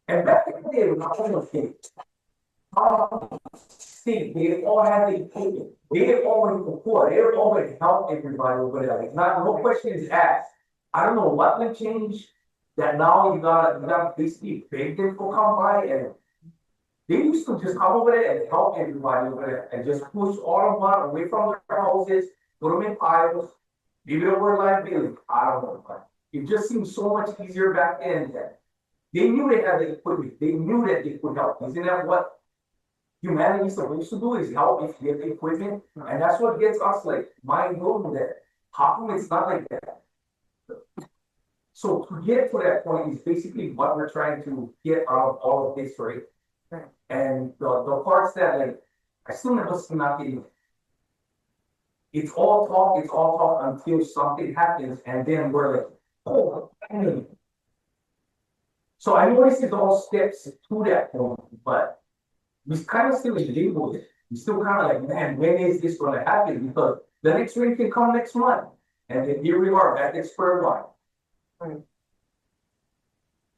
And back in the day, when I was a kid, they all had the equipment. They always support, they always help everybody over there. Like, no question is asked. I don't know what will change that now you gotta basically beg them to come by, and they used to just come over there and help everybody over there and just push all of them away from their houses, put them in piles, leave it over liability. I don't know, but it just seems so much easier back then that they knew they had the equipment, they knew that they could help. Isn't that what humanity is supposed to do, is help if you get the equipment? And that's what gets us like mind blown that how come it's not like that? So to get to that point is basically what we're trying to get out of all of this, right? Right. And the parts that like I still never see not getting. It's all talk until something happens, and then we're like, oh, dang. So I know this is all steps to that point, but we kind of still in limbo you still kind of like, man, when is this gonna happen? Because the next rain can come next month. And then here we are back at square one.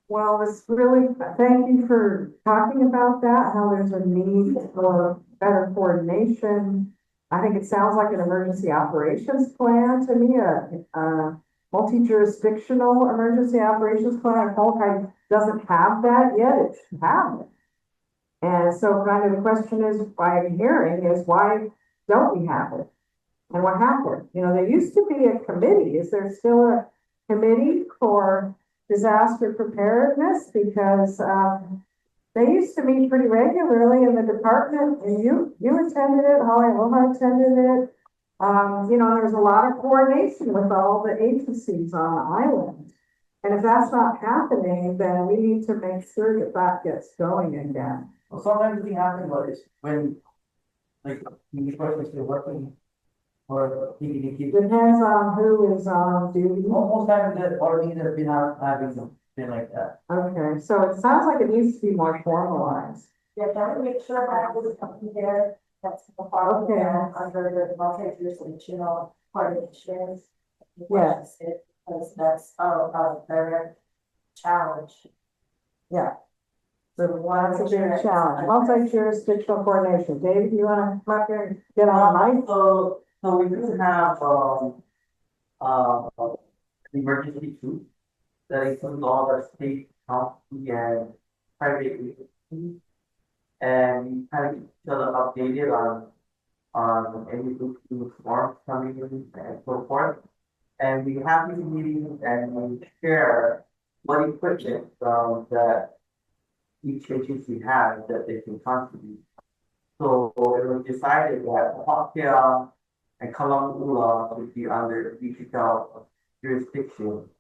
Well, it's really, thank you for talking about that, how there's a need for better coordination. I think it sounds like an emergency operations plan to me, a multi-jurisdictional emergency operations plan. Molokai doesn't have that yet, it should have it. And so kind of the question is, by hearing is, why don't we have it? And what happened? You know, there used to be a committee. Is there still a committee for disaster preparedness? Because they used to meet pretty regularly in the department, and you attended it, Hawaiian attended it. You know, there's a lot of coordination with all the agencies on the island. And if that's not happening, then we need to make sure that that gets going again. Well, sometimes the thing happens is when, like, the person is still working or he Depends on who is on duty. most times the authorities have been having something like that. Okay, so it sounds like it needs to be more formalized. Yeah, that would make sure that was something there, that's the part of that under the multi-jurisdictional partnerships. Yes. Because that's a very challenge. Yeah. So that's a big challenge, multi-jurisdictional coordination. Dave, you wanna come up here and get on mic? So we do have, emergency too, that includes all the state, county and private agencies. And we kind of keep each other updated on any new forms coming in and so forth. And we have these meetings and we share what equipment, that each agency has that they can contribute. So it was decided that akea and Kamiloloa would be under DHHL jurisdiction,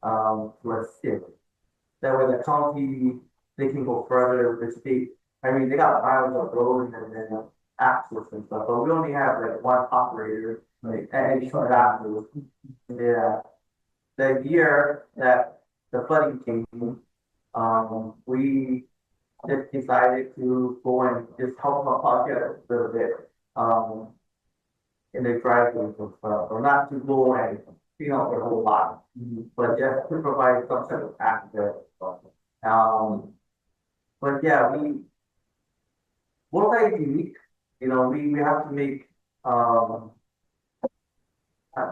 to assist. That way the county, they can go further with the state. I mean, they got miles of roads and then access and stuff, but we only have like one operator, like, and short after. Yeah. The year that the flooding came, we just decided to go and just help them out a little bit, in the driveways and stuff, or not to go and clean out the whole lot, but just to provide some sort of access. But yeah, Molokai is unique, you know, we have to make, not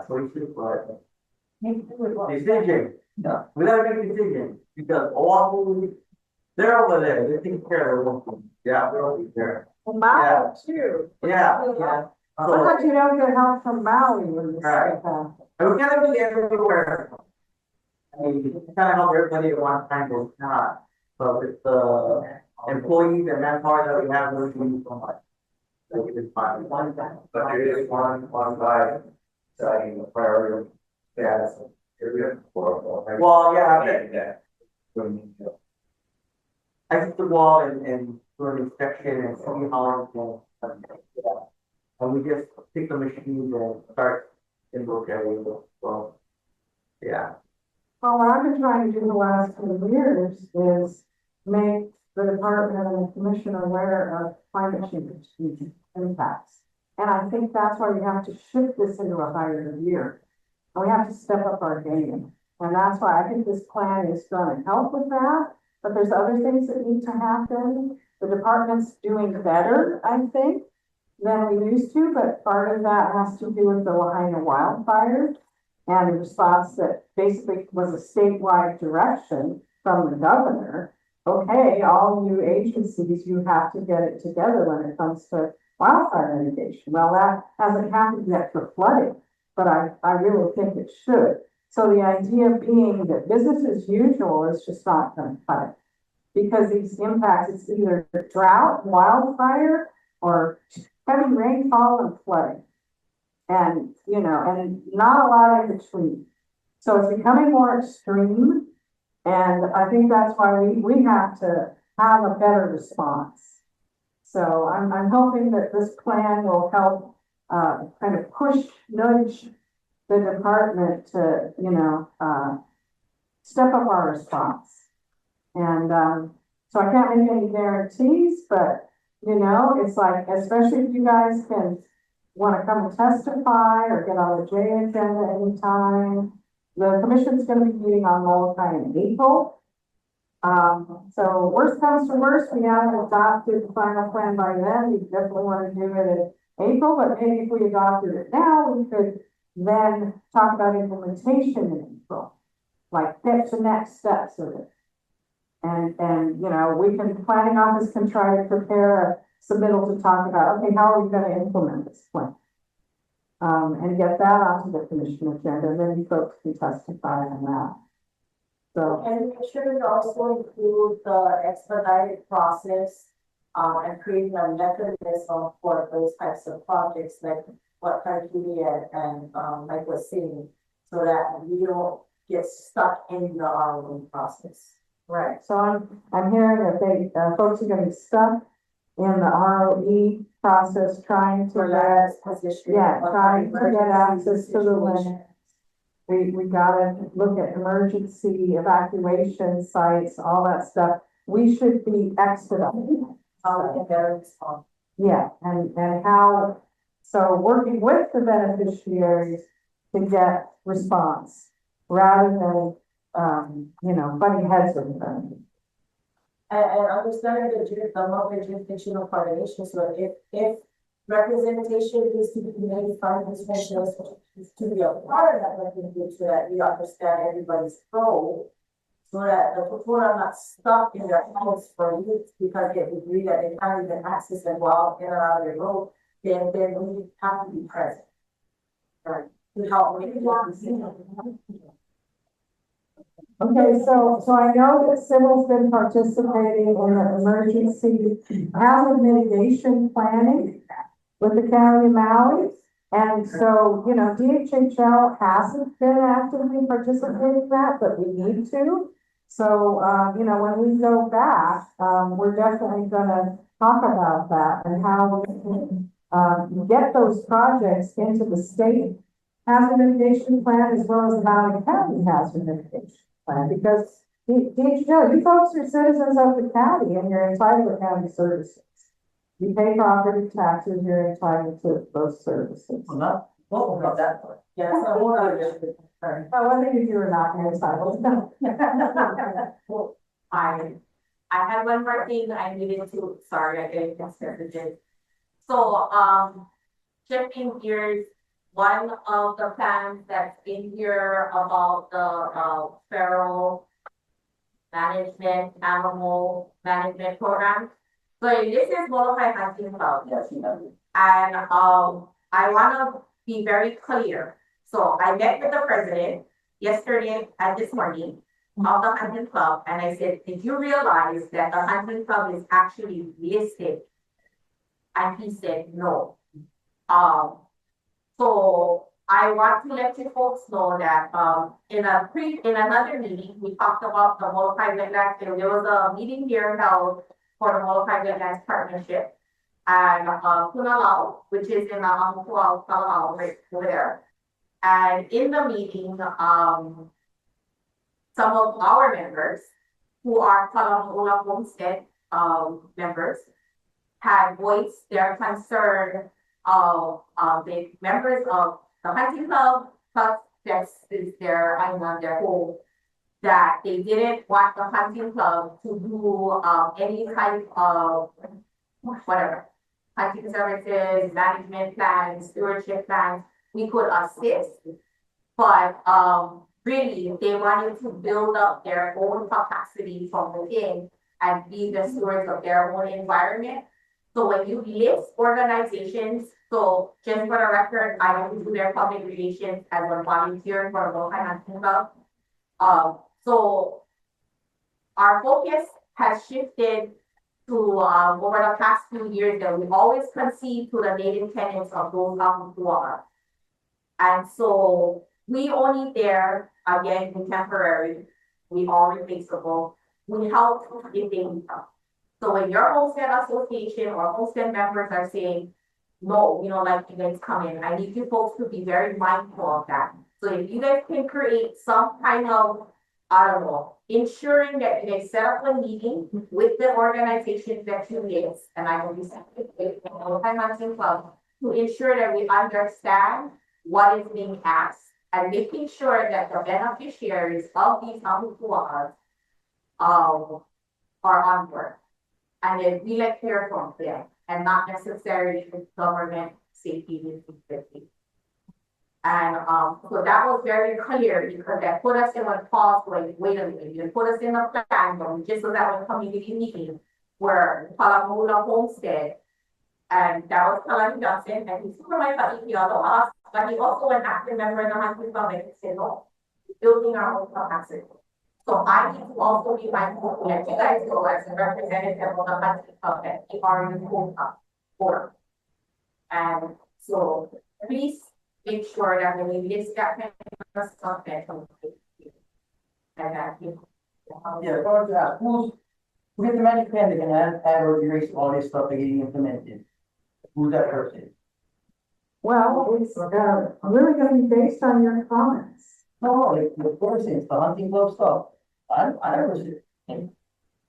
choices, but decision. Yeah, we gotta make a decision, because all, they're over there, they take care of their own. Yeah, they're over there. Maui too. Yeah. Sometimes you don't get help from Maui when this Right. stuff happens. And we gotta be everywhere. I mean, you kind of help everybody at one time, but it's not. But with the employees and manpower that we have, we're doing so much. Like it is fine. But there is one guy setting the priority status area for. Well, yeah, I took the wall and do an inspection and see how it can. And we just take the machine and start in those areas. So, yeah. Well, what I've been trying to do the last few years is make the department and the commission aware of climate change impacts. And I think that's why we have to shift this into a higher gear. And we have to step up our game. And that's why I think this plan is going to help with that. But there's other things that need to happen. The department's doing better, I think, than we used to, but part of that has to do with the Lahaina wildfires and the response that basically was a statewide direction from the governor. Okay, all you agencies, you have to get it together when it comes to wildfire mitigation. Well, that hasn't happened yet for flooding, but I really think it should. So the idea being that business as usual is just not going to cut it. Because these impacts, it's either drought, wildfire, or heavy rainfall and flooding. And, you know, and not a lot in between. So it's becoming more extreme. And I think that's why we have to have a better response. So I'm hoping that this plan will help kind of nudge the department to, you know, step up our response. And so I can't make any guarantees, but You know, it's like, especially if you guys can wanna come and testify or get on the J agenda anytime. The commission's gonna be meeting on Molokai in April. So worst comes to worst, we haven't adopted the final plan by then, we definitely wanna do it in April, but maybe if we adopted it now, we could then talk about implementation in April. Like, that's the next steps of it. And, you know, planning office can try to prepare a submittal to talk about, okay, how are we gonna implement this plan? And get that onto the commission agenda, and then you folks can testify on that. So, And it should also include the expedited process, and creating a mechanism for those types of projects, like what criteria and, like was saying, so that we don't get stuck in the ROE process. right, so I'm hearing that folks are getting stuck in the ROE process, trying to For get, that position. trying to get access to the land. We gotta look at emergency evacuation sites, all that stuff. We should be expedited. And better respond. Yeah, and how, so working with the beneficiaries to get response rather than, you know, butting heads with them. And understanding the multi-jurisdictional coordination, so if representation is to be made from this measures to be a part of that representation, so that you understand everybody's role, so that the people are not stuck in their house for weeks because they agree that they can't even access and go out in and out of their road, then we have to be present. Right, to help make it. Okay, so I know that Sybil's been participating in the emergency hazard mitigation planning with the county of Maui. And so, you know, DHHL hasn't been actively participating in that, but we need to. So, you know, when we go back, we're definitely gonna talk about that and how we can, get those projects into the state hazard mitigation plan as well as the Maui County hazard mitigation plan, because DHHL, you folks are citizens of the county and you're entitled to county services. You pay property taxes, you're entitled to those services. Well, not, what about that part? Yeah, so hold on. Sorry. Oh, I think if you were not entitled. Well, I had one more thing I needed to, sorry, I didn't consider it. So, shifting gears, one of the plans that's in here about the, feral management, animal management program. So this is Molokai Hunting Club. Yes, you know. And, I wanna be very clear. So I met with the president yesterday and this morning of the hunting club, and I said, did you realize that the hunting club is actually listed? And he said, no. So I want to let you folks know that, in another meeting, we talked about the Molokai wetlands. There was a meeting here held for the Molokai wetlands partnership. And, Punalao, which is in the ahupua, Kalama, right over there. And in the meeting, some of our members who are Kamiloloa Homestead, members had voiced their concern of, the members of the hunting club, plus this is their animal, their home, that they didn't want the hunting club to do, any type of, whatever, hunting services, management plans, stewardship plans. We could assist, but, really, they wanted to build up their own capacity from within and be the stewards of their own environment. So when you list organizations, so just for the record, I don't do their public relations as a volunteer for the Molokai Hunting Club. So our focus has shifted to, over the past few years, that we always concede to the native tenants of those ahupua. And so we only there, again, in temporary, we are replaceable. We help if they need help. So when your homestead association or homestead members are saying, no, we don't like you guys come in, I need you folks to be very mindful of that. So if you guys can create some kind of I don't know, ensuring that they set up a meeting with the organizations that you list, and I will be sent with the Molokai Mountain Club, to ensure that we understand what is being asked and making sure that the beneficiaries of these ahupuas are on board. And then we let hear from them and not necessarily the government safety safety. And so that was very clear because that put us in a pause, like, wait a minute, you put us in a plan, but we just was at a community meeting where Kalama Homestead, and that was Kalama Johnson, and he's supervised by EPL, but he also an active member in the Hunting Club, and he said, no, building our own capacity. So I need to also be mindful that you guys go as a representative of the Hunting Club that you are in the board. And so please make sure that when you list that kind of stuff that and that you who's the magic pen that can add or erase all this stuff that getting implemented? Who's that person? Well, it's, really gonna be based on your comments. No, like the person, the hunting club stuff. I never said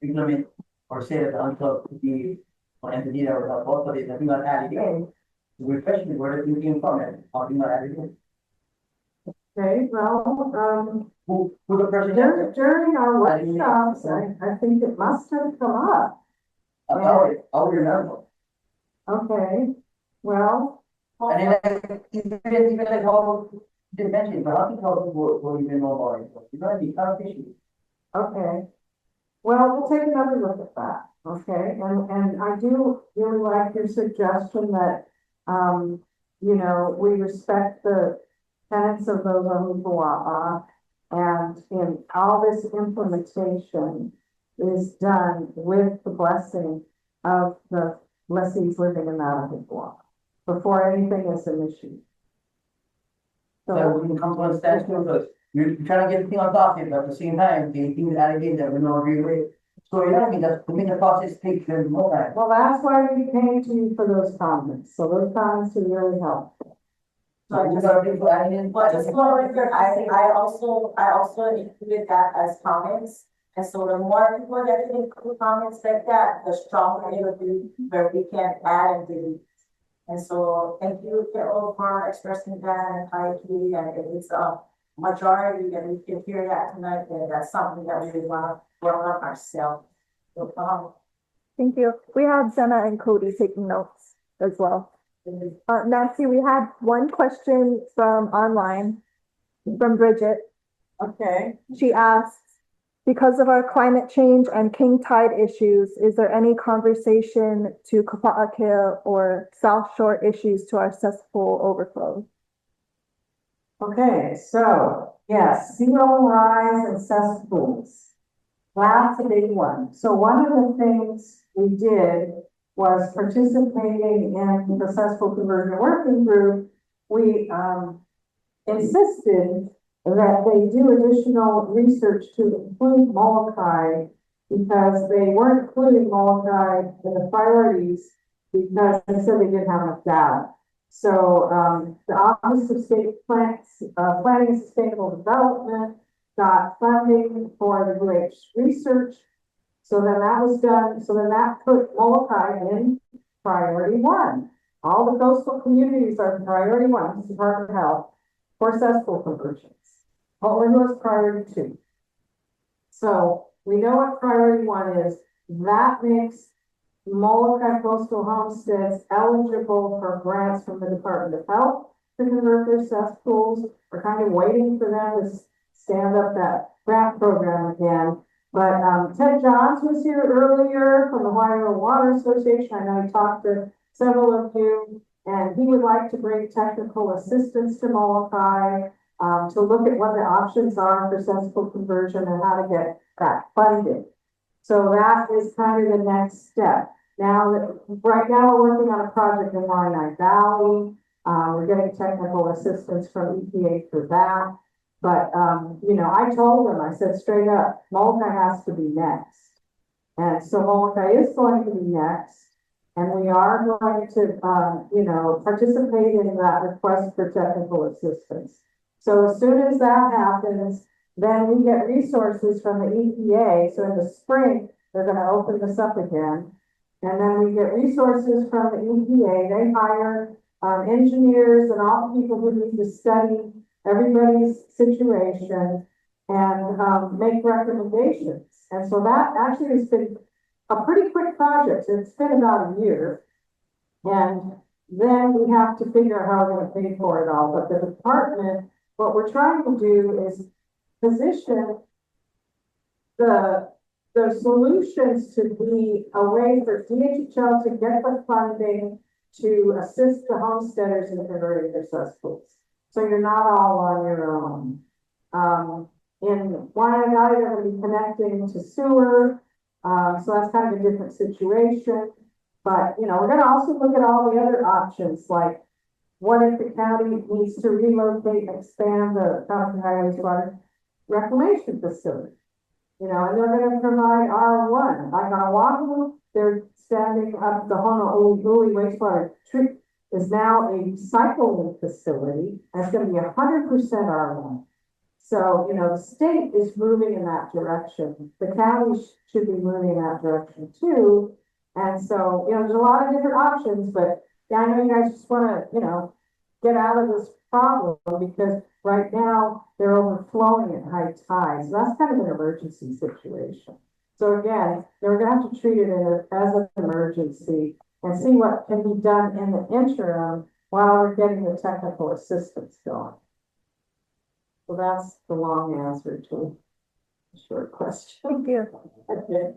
implement or say that the hunting club could be an entity that would help us, but it's nothing not added in. We question where the thinking from and how do not added in. Okay, well, Who the person? during our workshops, I think it must have come up. I'll remember. Okay, well. And then even like how they mentioned, but hunting club will even know about it. It's gonna be competition. Okay, well, we'll take another look at that, okay, and I do really like your suggestion that, you know, we respect the tenets of those ahupua, and in all this implementation is done with the blessing of the lessees living in that ahupua, before anything is initiated. So we can come to a standstill because you're trying to get everything on docket, but at the same time, the thing is added in that we don't agree with. So you know what I mean, that's, the process takes more time. Well, that's why we came to you for those comments, so those comments are really helpful. So I just got people adding in. But just for the record, I also included that as comments. And so the more people that can include comments like that, the stronger it will be where we can add and delete. And so thank you, Carol, for expressing that, and I agree, and if it's a majority that we can hear that tonight, then that's something that we want to work on ourselves. So, Thank you. We have Jenna and Cody taking notes as well. Nancy, we had one question from online from Bridget. Okay. She asks, because of our climate change and king tide issues, is there any conversation to Kapa akea or South Shore issues to our cesspool overflow? Okay, so yes, sea level rise and cesspools. That's a big one. So one of the things we did was participating in the cesspool conversion working group. We insisted that they do additional research to include Molokai because they weren't including Molokai in the priorities because they said they didn't have enough data. So the Office of State Planning and Sustainable Development got funding for the UH research. So then that was done. So then that put Molokai in priority one. All the coastal communities are priority one, this is Department of Health, for cesspool conversions. Portland was priority two. So we know what priority one is. That makes Molokai coastal homesteads eligible for grants from the Department of Health to convert their cesspools. We're kind of waiting for them to stand up that grant program again. But Ted Johns was here earlier from the Hawaiian Water Association. I know he talked to several of you, and he would like to bring technical assistance to Molokai to look at what the options are for cesspool conversion and how to get that funded. So that is kind of the next step. Now, right now we're working on a project in Waianae Valley. We're getting technical assistance from EPA for that. But, you know, I told them, I said straight up, Molokai has to be next. And so Molokai is going to be next. And we are going to, you know, participate in that request for technical assistance. So as soon as that happens, Then we get resources from the EPA, so in the spring, they're gonna open this up again. And then we get resources from the EPA, they hire, engineers and all the people who need to study everybody's situation and, make recommendations. And so that actually has been a pretty quick project, it's been about a year. And then we have to figure out how we're gonna pay for it all, but the department, what we're trying to do is position the solutions to be a way for DHHL to get the funding to assist the homesteaders in converting their cesspools. So you're not all on your own. In Molokai, they're gonna be connecting to sewer, so that's kind of a different situation. But, you know, we're gonna also look at all the other options, like what if the county needs to relocate and expand the County Highways Water Reclamation Facility? You know, and they're gonna provide R1, like on Oahu, they're standing up the Honolulu wastewater treatment is now a recycling facility, and it's gonna be 100% R1. So, you know, the state is moving in that direction. The county should be moving in that direction too. And so, you know, there's a lot of different options, but yeah, I know you guys just wanna, you know, get out of this problem because right now they're overflowing at high tides. So that's kind of an emergency situation. So again, we're gonna have to treat it as an emergency and see what can be done in the interim while we're getting the technical assistance going. So that's the long answer to a short question. Thank you. Okay.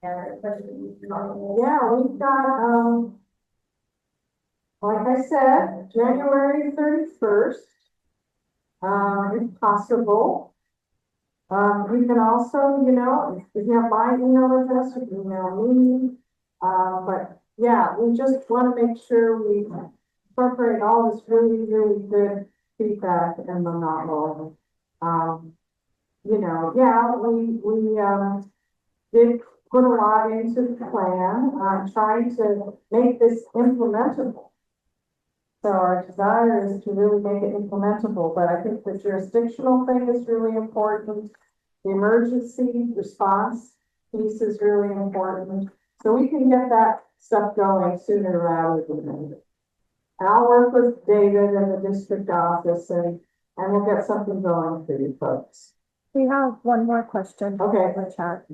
Yeah, we've got, like I said, January 31st, if possible. You can also, you know, if you have my email address, you can email me. But yeah, we just want to make sure we incorporate all this really, really good feedback in the novel. You know, yeah, we did put a lot into the plan, trying to make this implementable. So our desire is to really make it implementable, but I think the jurisdictional thing is really important. The emergency response piece is really important. So we can get that stuff going sooner rather than later. And I'll work with David and the district office and we'll get something going for you folks. We have one more question. Okay. In the chat.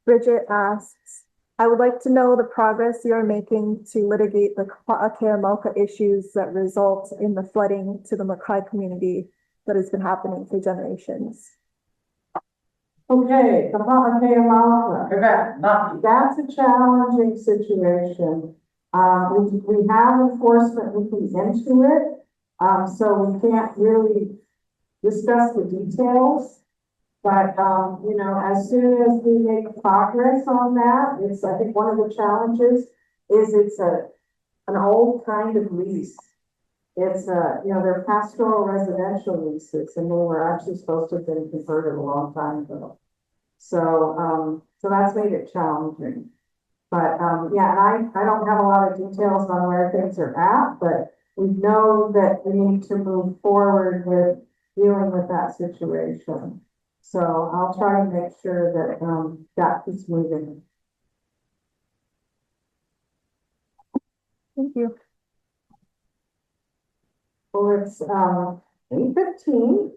Bridget asks, I would like to know the progress you're making to litigate the akea mauka issues that result in the flooding to the Makai community that has been happening for generations. Okay, the akea mauka. That's a challenging situation. We have enforcement looking into it, so we can't really discuss the details. But, you know, as soon as we make progress on that, it's, I think one of the challenges is it's an old kind of lease. It's, you know, they're pastoral residential leases and they were actually supposed to have been converted a long time ago. So, so that's made it challenging. But, yeah, and I don't have a lot of details on where things are at, but we know that we need to move forward with dealing with that situation. So I'll try to make sure that, that keeps moving. Thank you. Well, it's, 8:15.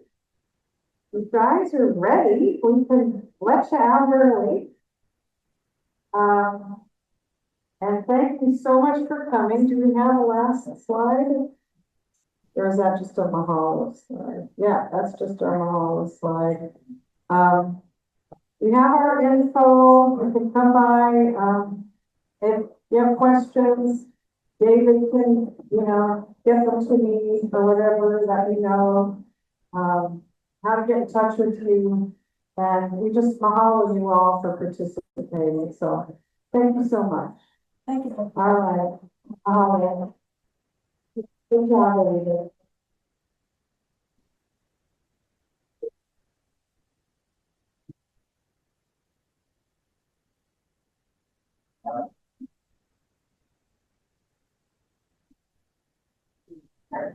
You guys are ready. We can let you out early. And thank you so much for coming. Do we have a last slide? Or is that just a mahalo slide? Yeah, that's just our mahalo slide. We have our info. You can come by. If you have questions, David can, you know, get them to me or whatever, let me know how to get in touch with you. And we just mahalo you all for participating. So thank you so much. Thank you. All right. Good job, David. Yeah.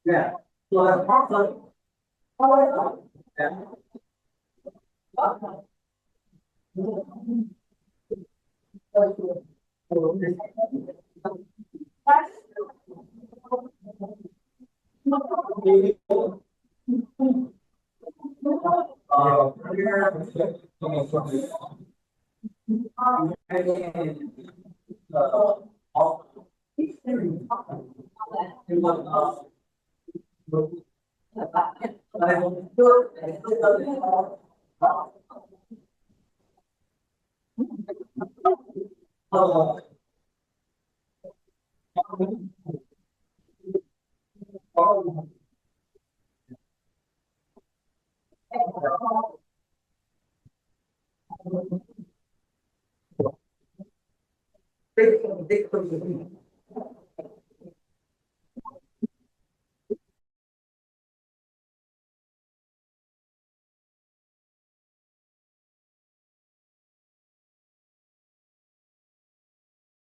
Yeah. So that's part yeah. Big